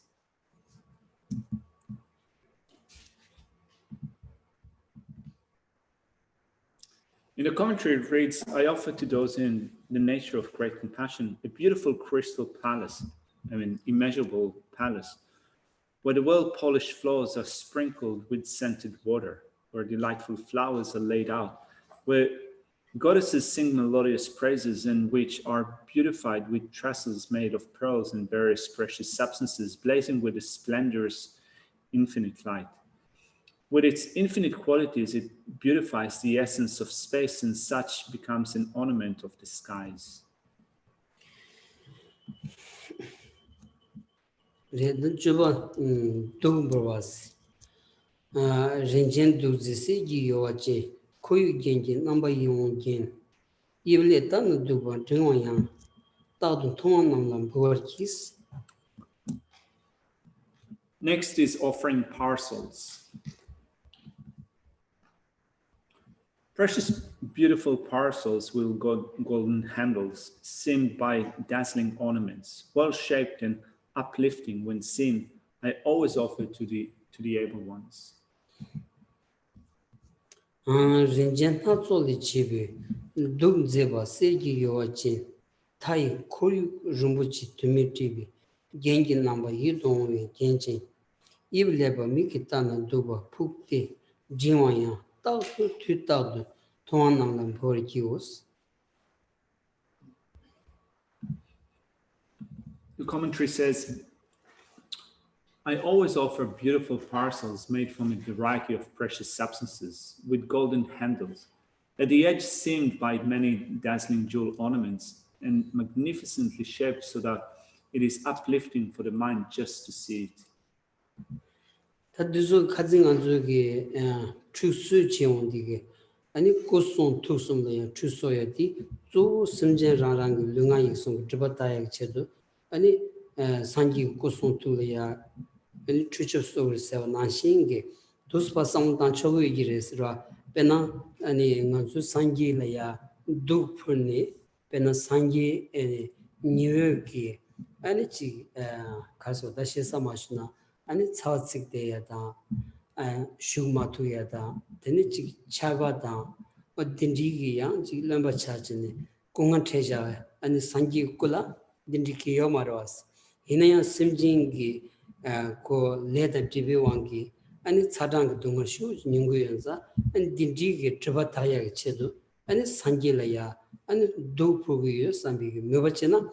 In the commentary it reads, I offer to those in the nature of great compassion a beautiful crystal palace, immeasurable palace, where the well-polished floors are sprinkled with scented water, where delightful flowers are laid out, where goddesses sing melodious praises and which are beautified with trestles made of pearls and various precious substances, blazing with a splendorous infinite light. With its infinite qualities, it beautifies the essence of space and such becomes an ornament of the skies. Next is offering parcels. Precious, beautiful parcels with golden handles, seamed by dazzling ornaments, well-shaped and uplifting when seen, I always offer to the able ones. The commentary says, I always offer beautiful parcels made from a variety of precious substances with golden handles, at the edge seamed by many dazzling jewel ornaments and magnificently shaped so that it is uplifting for the mind just to see it. 아니 고송 투송도 추소야디 조 심제랑랑 릉아 익송 드바타야 체도 아니 산기 고송 투야 아니 추초소를 세워 나신게 도스파상단 초고 이기레스라 베나 아니 응수 산기라야 두프니 베나 산기 뉴욕이 아니 지 가서 다시 사마시나 아니 차cik대야다 슈마투야다 데니치 차바다 어딘지기야 지람바 차지네 공한 태자 아니 상기꾸라 딘디키요 마로스 이나야 심징기 고 레다 디비왕기 아니 차당 동어슈 닝구연자 아니 딘디기 트바타야 체도 아니 상기라야 아니 도프기요 삼비기 메바체나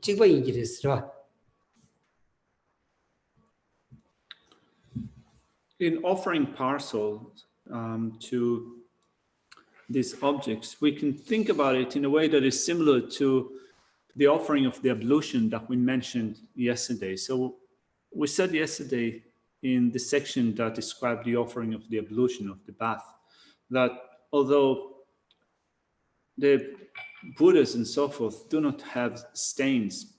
찍바 인지레스라. In offering parcels to these objects, we can think about it in a way that is similar to the offering of the ablution that we mentioned yesterday. So we said yesterday in the section that described the offering of the ablution of the bath, that although the Buddhas and so forth do not have stains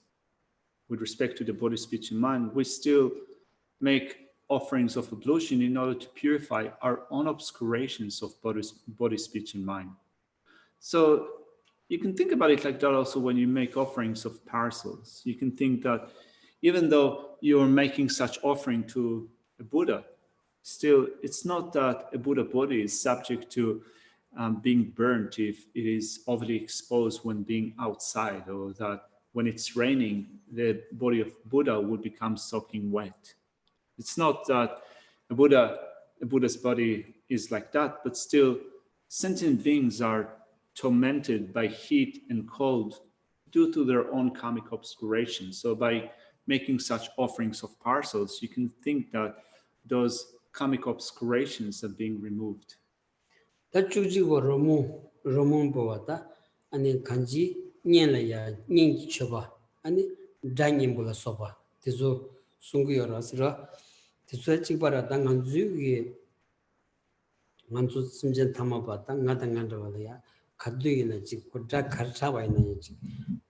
with respect to the body, speech, and mind, we still make offerings of ablution in order to purify our own obscurations of body, speech, and mind. So you can think about it like that also when you make offerings of parcels. You can think that even though you're making such offering to a Buddha, still it's not that a Buddha body is subject to being burnt if it is overly exposed when being outside, or that when it's raining, the body of Buddha would become soaking wet. It's not that a Buddha's body is like that, but still sentient beings are tormented by heat and cold due to their own karmic obscuration. So by making such offerings of parcels, you can think that those karmic obscurations are being removed. 다주지고 로몬 보았다 아니 간지 년래야 년 쳐봐 아니 장님불어 써봐 그래서 송구여라서라 그래서 찍바라 당한주기 만주 심전 담아봤다 나당한다고야 가두이나 찍고 다 가르쳐봐 있는 지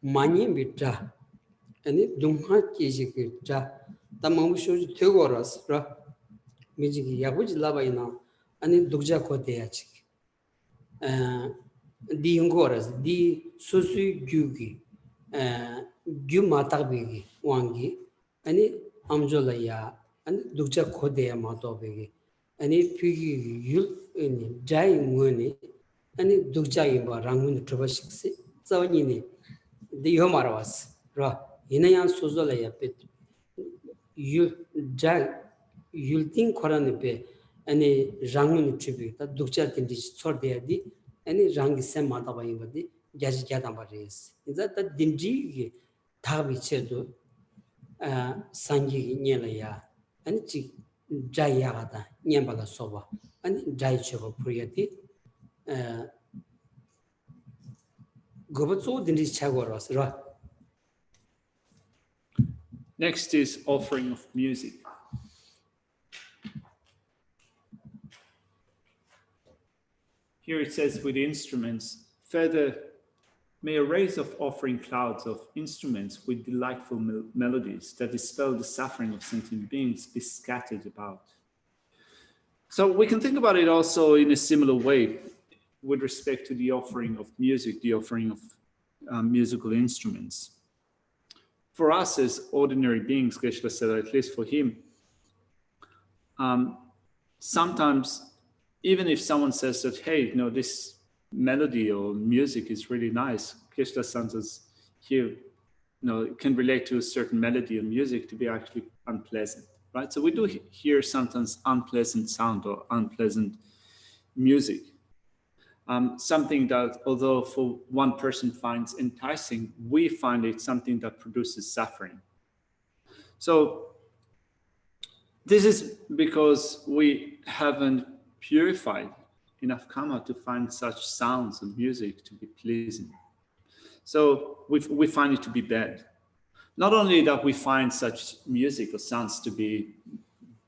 많이 믿자 아니 동하지 그자 담마무쇼 되고라서라 미지기 야부지 라바이나 아니 독자 코데야지 di ngoras di sosu gyugi gyu matagbi wangi ani amjola ya ani dukja khode ya matobegi ani pigi yul ani jai ngone ani dukja imba rangun trobashiksi zawni ni di yomarwas ra inayan sozola ya pet yul jai yultin khorane pe 아니 장문 트비다 독자 된지 소르데디 아니 장기 셈마다 바이버디 야지 야다 바리스 이제 다 딘지 다비체도 상기 녀라야 아니 지 자야가다 냠바가 소바 아니 자이초가 프리야티 고버조 딘디 차고라스라. Next is offering of music. Here it says with instruments, further, may a race of offering clouds of instruments with delightful melodies that dispel the suffering of sentient beings be scattered about. So we can think about it also in a similar way with respect to the offering of music, the offering of musical instruments. For us as ordinary beings, Geshe said, at least for him, sometimes even if someone says that, hey, you know, this melody or music is really nice, Geshe sometimes here, you know, can relate to a certain melody or music to be actually unpleasant, right? So we do hear sometimes unpleasant sound or unpleasant music. Something that, although for one person finds enticing, we find it something that produces suffering. So this is because we haven't purified enough karma to find such sounds and music to be pleasing. So we find it to be bad. Not only that we find such music or sounds to be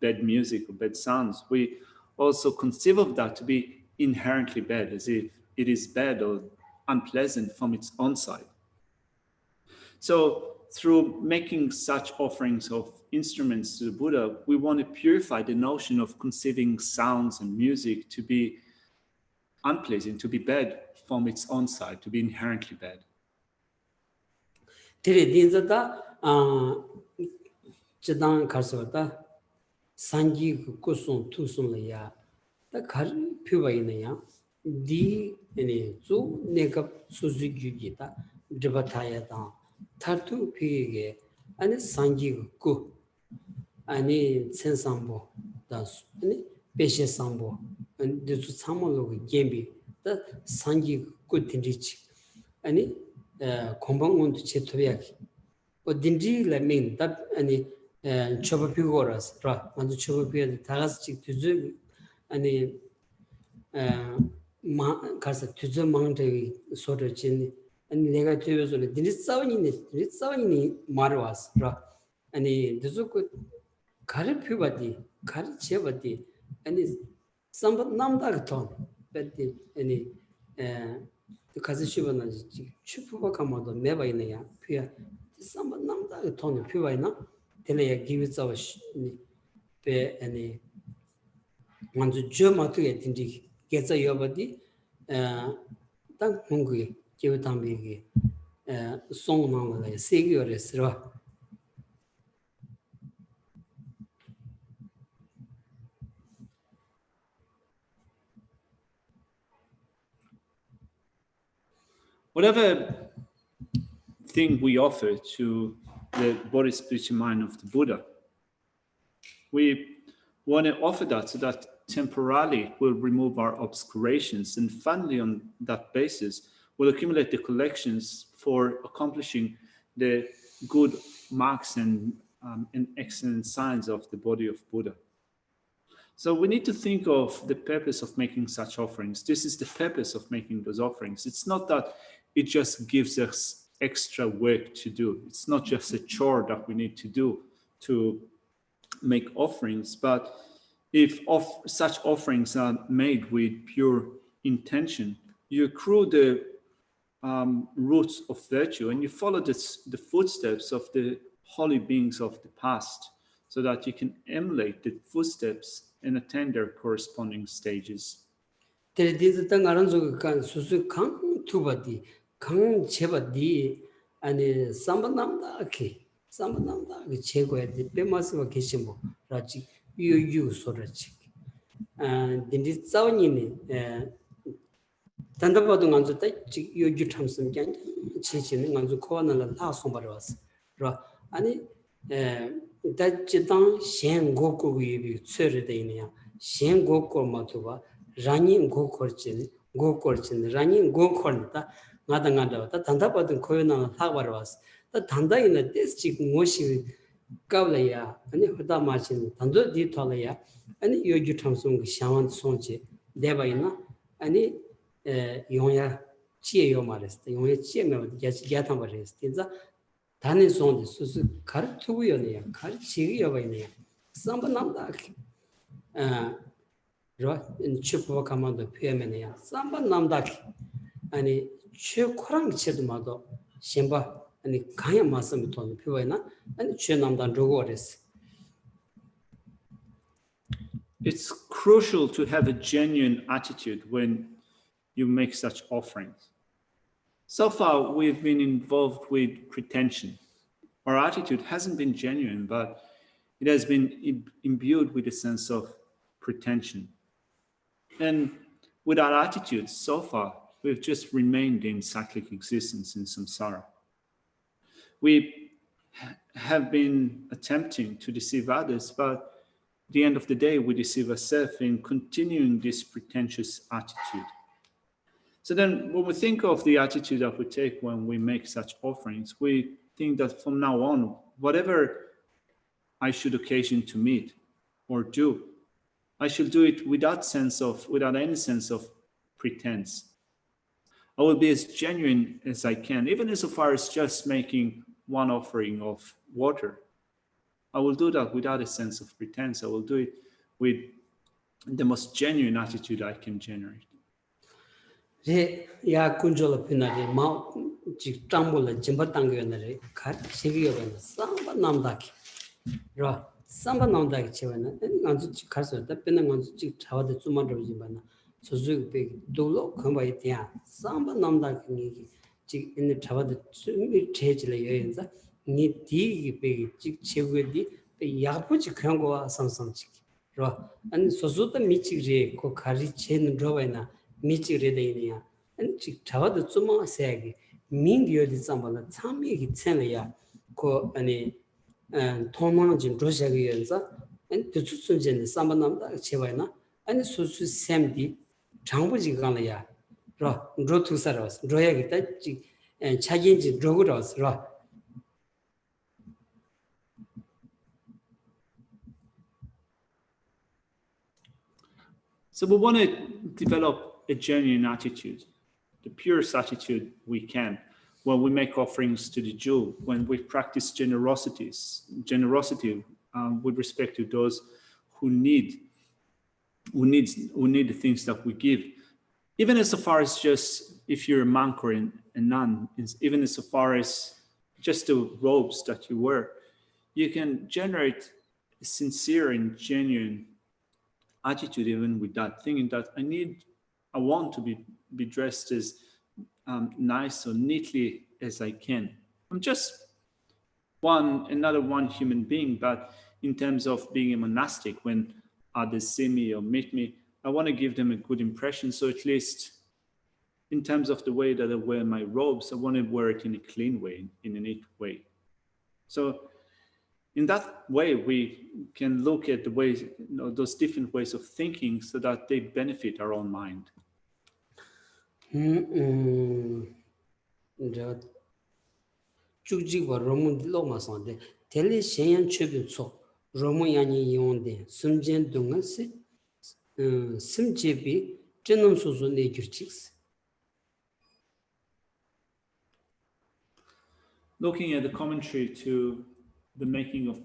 bad music or bad sounds, we also conceive of that to be inherently bad, as if it is bad or unpleasant from its own side. So through making such offerings of instruments to the Buddha, we want to purify the notion of conceiving sounds and music to be unpleasant, to be bad from its own side, to be inherently bad. Jadang Karsavata Sanji Kusum Tusumaya, the Kar Puvainaya, D. Any Zu Nekap Suzuki Gita, Jabatayata, Tartu Pige, and Sanji Ku, Ani Sensambo, that's any Peshe Sambo, and the Samolo Gembi, that Sanji Kutinrich, any Kombangun to Chetoviaki. But Dindri la mean that any Chobapigoras, and the Chobapia, the Tarastic to Zoom, any Casa to the mountain sort of chin, and negatives on it. It's Savini Marwas, and the Zuku Karipubati, Karichevati, and it's some Namdagaton, but any the Kazishivana Chupakamodo, never in a peer. Some number tone of Pivana, Telea gives our pay any one to Germa to get in the gets a yobody, thank hungry, give it big, song normally, say your restaurant. Whatever thing we offer to the body, spiritual mind of the Buddha, we want to offer that so that temporarily will remove our obscurations, and finally on that basis will accumulate the collections for accomplishing the good marks and excellent signs of the body of Buddha. So we need to think of the purpose of making such offerings. This is the purpose of making those offerings. It's not that it just gives us extra work to do. It's not just a chore that we need to do to make offerings, but if such offerings are made with pure intention, you accrue the roots of virtue and you follow the footsteps of the holy beings of the past, so that you can emulate the footsteps and attain their corresponding stages. 강 제바디 아니 삼반남다키 삼반남다 제거에 빼마스가 계시모 라지 유유 소라지 딘디 싸우니네 단답하던 간주다 유유 탐슴 경 지지는 간주 코안을 다 손바르왔어 라 아니 다지당 셴고고기 쳬르데이냐 셴고고 마토바 라닌 고코르진 고코르진 라닌 고코르다 나당한다 단답하던 코요나 사바르왔어 단다이나 데스직 무엇이 Kaulaya, and Huda Marchin, Tando di Tolaya, and Yogi Thompson, Shaman Sonche, Debaina, and Yonya Chia Yomaris, the Yonya Chia Gatamaris, Tinza, Tani Sondi, Susu Kartuyonia, Karchionia, Sambanamdak, in Chipo Commando Piamania, Sambanamdak, and Chukurang Chedmado, Shimba. And Kaya Masamiton Puena and Chenamdan Rogores. It's crucial to have a genuine attitude when you make such offerings. So far, we've been involved with pretension. Our attitude hasn't been genuine, but it has been imbued with a sense of pretension. And with our attitude, so far, we've just remained in cyclic existence in samsara. We have been attempting to deceive others, but at the end of the day, we deceive ourselves in continuing this pretentious attitude. So then when we think of the attitude that we take when we make such offerings, we think that from now on, whatever I should occasion to meet or do, I should do it without any sense of pretense. I will be as genuine as I can, even insofar as just making one offering of water. I will do that without a sense of pretense. I will do it with the most genuine attitude I can generate. Ya kunjola pinare ma jik tambola jimba tangyonare kar chigiyobana samba namdaki ra samba namdaki chevana nganzu karso da pena nganzu jik chawade tsumandro jimbana sozu be dolo khamba itia samba namdaki ngi jik in chawade tsumi chejile yoyenza ni di be jik chegudi be yapuji khangwa samsamchik ra an sozu da michigre ko khari chen robaina 미치레데이냐 안치 타와도 좀 세게 민디어디 잠발라 참미기 챤이야 고 아니 통망진 조샤기 연사 안 뜻순전에 삼반남다 제바이나 아니 수수 샘디 장부지 간이야 로 로투사로스 로야기다 지 차긴지 로그로스 로 So we want to develop a genuine attitude, the purest attitude we can, when we make offerings to the Jew, when we practice generosity with respect to those who need the things that we give. Even as far as just if you're a monk or a nun, even as far as just the robes that you wear, you can generate a sincere and genuine attitude even with that, thinking that I want to be dressed as nice or neatly as I can. I'm just another one human being, but in terms of being a monastic, when others see me or meet me, I want to give them a good impression. So at least in terms of the way that I wear my robes, I want to wear it in a clean way, in a neat way. So in that way, we can look at the ways, those different ways of thinking so that they benefit our own mind. 쭉직과 로문 로마선데 텔리 셴연 추빈소 로문야니 용데 숨젠 동안 심제비 전놈 소소 내규칙스. Looking at the commentary to the making of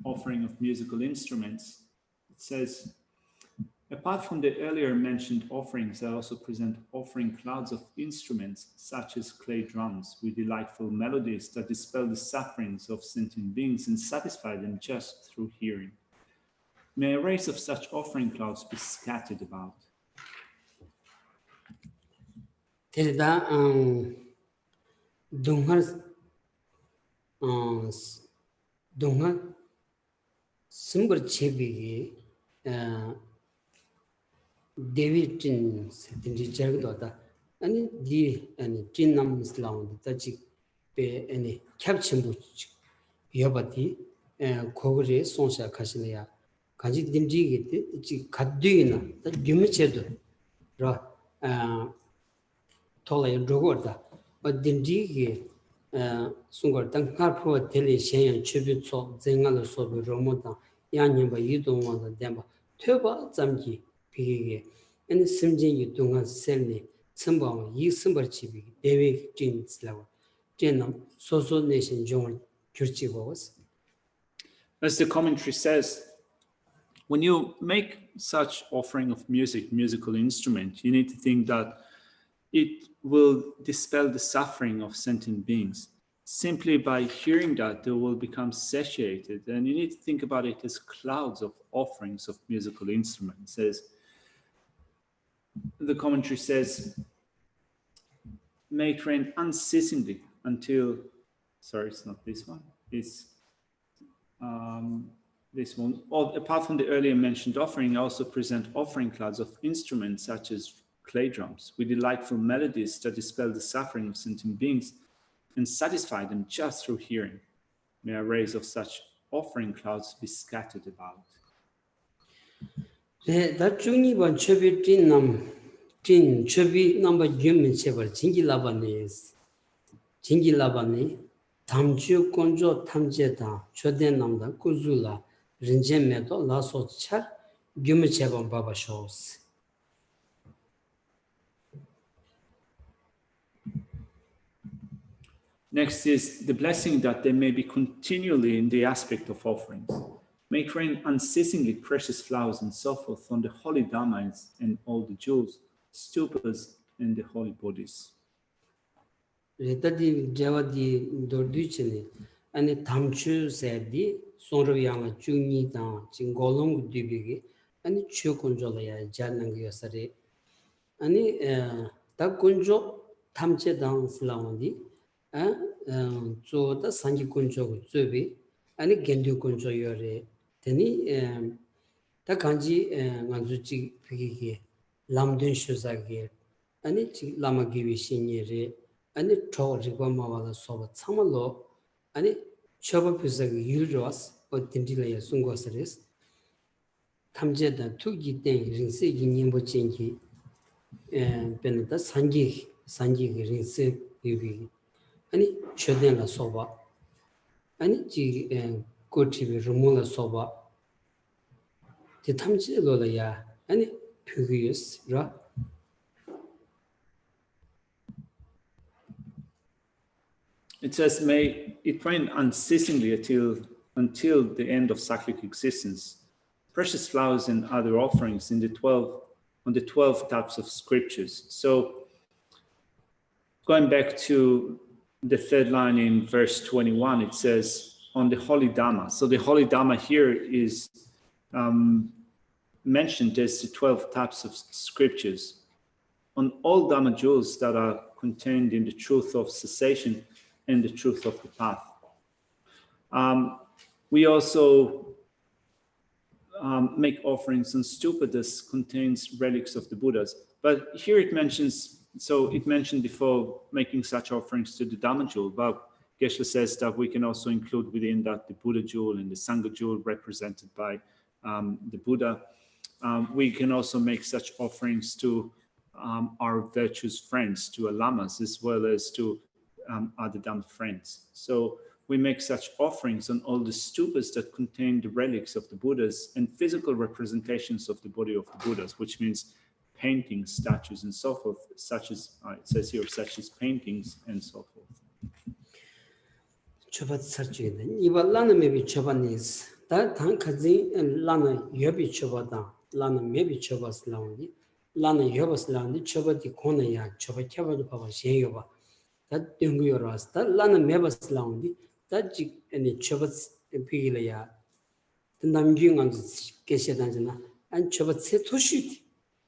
offering of musical instruments, it says, apart from the earlier mentioned offerings, I also present offering clouds of instruments such as clay drums with delightful melodies that dispel the sufferings of sentient beings and satisfy them just through hearing. May a race of such offering clouds be scattered about. Terida 동화 심벌 제비기 데비tin 세든지 저거다 아니 디 아니 진남 이슬람 다지 베 아니 캡침부 여바디 고거리 손샤 가시네야 가지 딤지기 지 gaddy나 다 규미체도 라 토라이 로고다 어 딤지기 sungur tang karpo tele shen chubi cho zengal so bi romoda yanin ba yidong wa demba töba zamgi pigege and simjin yidong selni simba yi simbar chibi dewe jin slaw jenam soso nation jon kurchi was. As the commentary says, when you make such offering of musical instrument, you need to think that it will dispel the suffering of sentient beings. Simply by hearing that, they will become satiated, and you need to think about it as clouds of offerings of musical instruments. As the commentary says, may it rain unceasingly until, sorry, it's not this one, it's this one. Apart from the earlier mentioned offering, I also present offering clouds of instruments such as clay drums with delightful melodies that dispel the suffering of sentient beings and satisfy them just through hearing. May arrays of such offering clouds be scattered about. That 중이 번 초비 진 초비 넘버 규민 제벌 진기라바네스 진기라바네 담주 건조 탐제다 초된 남다 꾸줄라 린제메도 라소차 규민 제번 바바쇼스. Next is the blessing that they may be continually in the aspect of offerings. Make rain unceasingly precious flowers and so forth on the holy dharmas and all the jewels, stupas, and the holy bodies. 레다디 제와디 도르디치니 아니 담추 세디 소르비앙 중이다 진골롱 디비기 아니 추콘졸이야 잔능기여서리 아니 다 군조 탐제당 슬라운디 조다 산기 군조 쯔비 아니 겐두 군조 요레 되니 다 간지 만주치 피기기 람든 슈자기 아니 지 라마기비 신예레 아니 저 리바마와라 소바 참말로 아니 처바 피자기 유로스 어딘디레야 순고스레스 탐제다 투기 땡 린세 기님보 쟁기 베네다 산기 린세 비비 아니 쳐된라 소바 아니 지 고티비 루몰라 소바 디 탐제로라야 아니 피기스 라 It says, may it rain unceasingly until the end of cyclic existence. Precious flowers and other offerings on the 12 types of scriptures. So going back to the third line in verse 21, it says on the holy Dhamma. So the holy Dhamma here is mentioned as the 12 types of scriptures. On all Dhamma jewels that are contained in the truth of cessation and the truth of the path. We also make offerings on stupa that contains relics of the Buddhas. But here it mentions, so it mentioned before making such offerings to the Dhamma jewel, but Geshe says that we can also include within that the Buddha jewel and the Sangha jewel represented by the Buddha. We can also make such offerings to our virtuous friends, to our lamas, as well as to other Dhamma friends. So we make such offerings on all the stupas that contain the relics of the Buddhas and physical representations of the body of the Buddhas, which means paintings, statues, and so forth, such as, it says here, such as paintings and so forth. chobat sarchide iba lana mebi chobanis da than khazi lana yobi chobada lana mebi chobas lawni lana yobas lawni chobati khona ya choba kyabadu baba shen yoba da dengu yoras da lana mebas lawni da ji ani chobat pigila ya namgyung ang geshe danjina an chobat se toshi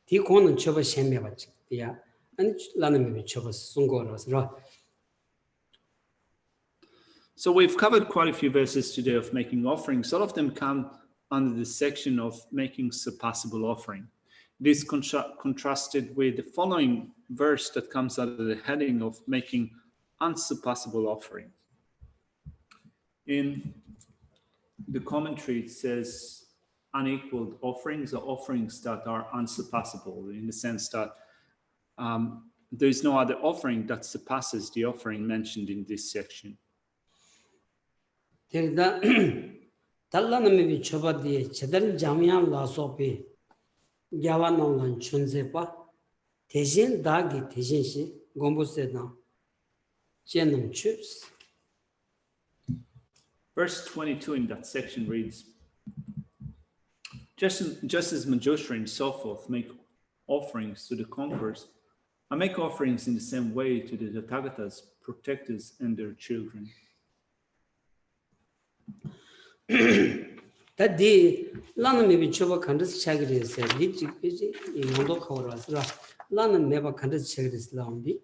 di khona choba shen meba ya an lana mebi chobas sungoras ra. So we've covered quite a few verses today of making offerings. All of them come under the section of making surpassable offering. This contrasted with the following verse that comes under the heading of making unsurpassable offering. In the commentary, it says unequaled offerings are offerings that are unsurpassable, in the sense that there is no other offering that surpasses the offering mentioned in this section. 대다 달라는 초바디 제대로 잠이야 라소피 야와노는 춘세바 대신 다기 대신시 공부세다 제는 추스. Verse 22 in that section reads, just as Manjushri and so forth make offerings to the conquerors, I make offerings in the same way to the Tathagatas, protectors, and their children. 다디 라는 메비 초바 칸드스 차기리스 리치 피지 이모도 카오라스라 라는 메바 칸드스 차기리스 라운디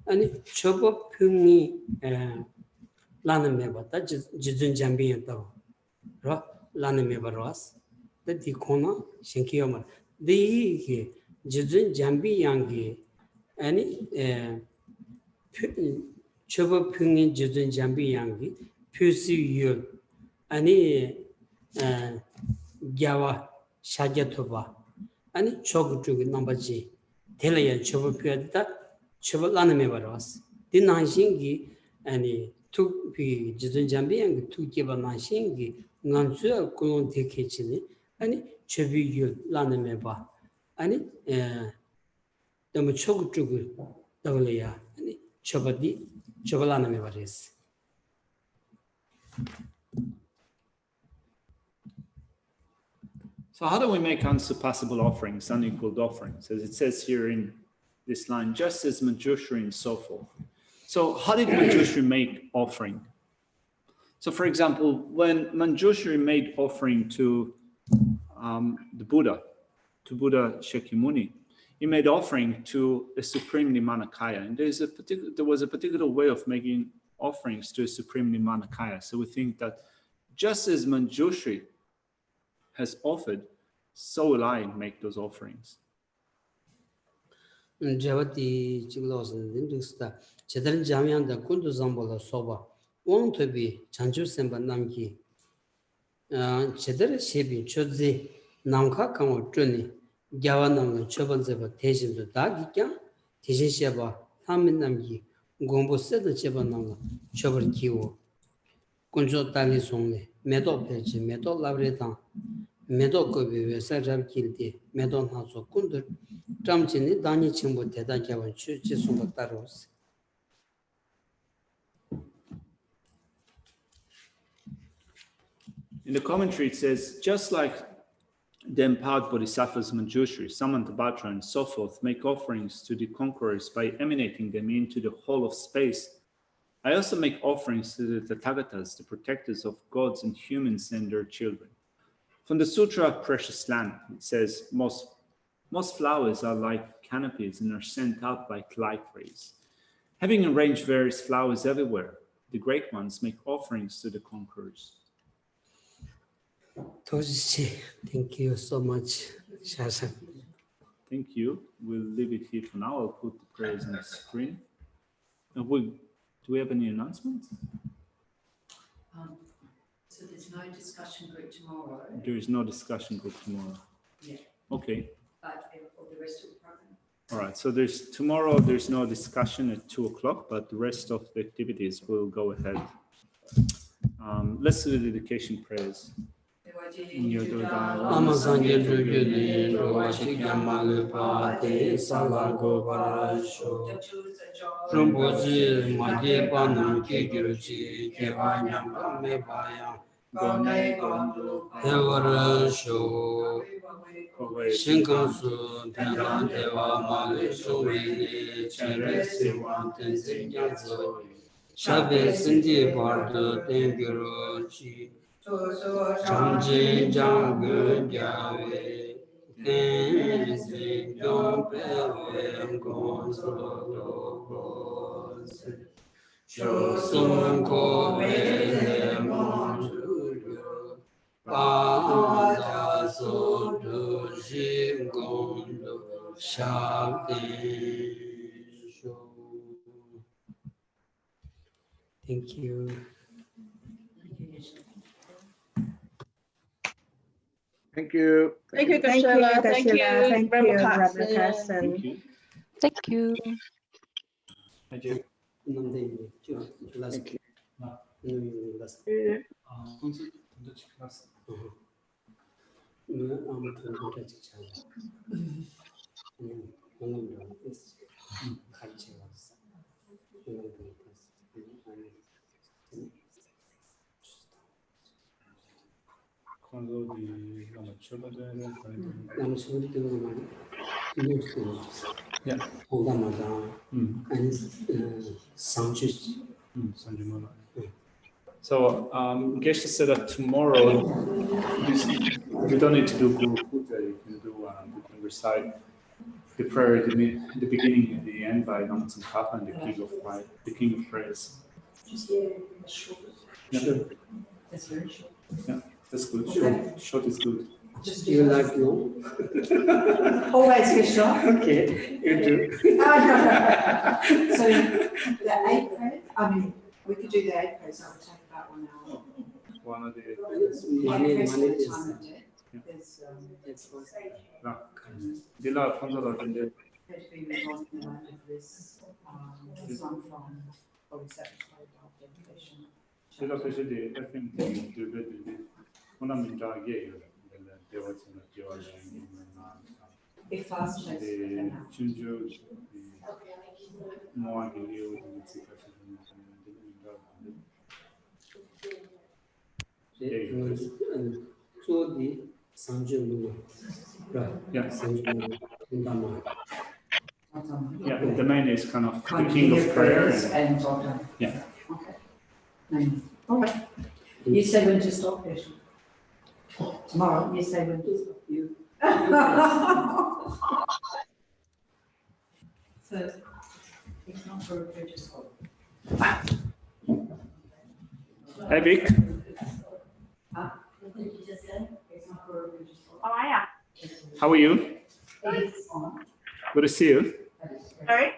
아니 초바 평이 라는 메바다 지준 잠비였다 라 라는 메바로스 다디 코나 신기요마 디게 지준 잠비 양기 아니 초바 평이 지준 잠비 양기 표시유 아니 야와 샤게토바 아니 초구쪽이 넘버지 텔레야 초보 표현다 초보 라는 메바로스 디나신기 아니 투비 지준 잠비양 투기바 나신기 ngansuya kulon tekechini 아니 초비유 라는 메바 아니 너무 초구쪽을 떠올려야 아니 초바디 초발라는 메바레스. So how do we make unsurpassable offerings, unequaled offerings, as it says here in this line, just as Manjushri and so forth. So how did Manjushri make offering? So for example, when Manjushri made offering to the Buddha, to Buddha Shakyamuni, he made offering to a supreme Nimanakaya. And there was a particular way of making offerings to a supreme Nimanakaya. So we think that just as Manjushri has offered, so will I make those offerings. 제바디 지글로스는 린득스다 제대로 잠이한다 군도 zambola 소바 원토비 잔주semba 남기 제대로 시비 초지 남카 강을 쩌니 야와남은 초번제바 대신도 다기냐 대신시바 삼민 남기 공부세도 제반남은 초벌 기호 군조 달리 송네 매도 배지 매도 라브레당 매도 거비 회사람 길디 매도 하소 군들 잠진이 단위 칭보 대단자원 취지송도 따로스. In the commentary it says, just like the empowered bodhisattvas Manjushri, Samantabhadra and so forth make offerings to the conquerors by emanating them into the whole of space, I also make offerings to the Tathagatas, the protectors of gods and humans and their children. From the Sutra Precious Land, it says, most flowers are like canopies and are sent out like light rays. Having arranged various flowers everywhere, the great ones make offerings to the conquerors. Toshi, thank you so much, Shasha. Thank you. We'll leave it here for now. I'll put the prayers on the screen. Do we have any announcements? So there's no discussion group tomorrow. There is no discussion group tomorrow. Yeah. Okay. But for the rest of the program. All right. So there's no discussion at 2 o'clock, but the rest of the activities will go ahead. Let's do the dedication prayers. Amazon Rumboji Magi Banam Kigiruchi Kevanyam Mebaya Devara Show Shinkansu Tenran Deva Mali Shumini Cheresi Wanten Zinyazo Shabe Sindi Bardo Tengirochi Chamjin Jangun Jawe Tenzin Jompe Gonzolo Shosun Kobe Monjuru Pada Sodu Shingondo Shakti. Thank you. Thank you. Thank you, Thank you, Geshe. Thank you, Geshe. Thank you, Reverend Reverend Carson. Thank you. Thank you. Thank you. Thank Yeah. So Geshe said that tomorrow you don't need to do Guru Puja. You can recite the prayer at the beginning and the end by Nam Tsongkhapa and the King of Praise. Yeah. That's very short. Yeah, that's good. Short is good. Do you like long? Always get short. Okay, you do. So the 8 credits, I mean, we could do the 8 credits, that would take about 1 hour. One of the Money Credits for the is time of day. There's, Dila Fonzala and the had to be involved in the life of this one from Bodhisattva dedication. Dila Peshadi, I think the one of them Jagay, the was in the Georgia Big fast chase. the Chunju, the Moagi, the So the Sanju Yeah. Sanju Yeah, the main is kind of the king of prayer. And Yeah. Okay. All right. You say when to stop, Geshe. Tomorrow, you say when to stop. You. So, it's not for a religious holiday. Hey Vic, Huh? What did you just say? It's not for a religious holiday. How are ya? how are you? It's on. Good to see you. Sorry?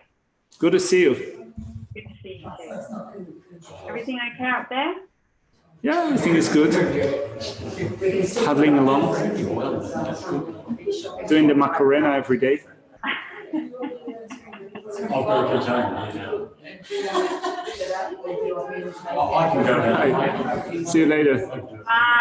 Good to see you. Good to see you too. Everything okay up there? Yeah, everything is good. Huddling along, doing the Macarena every day. I can go. See you later. Bye.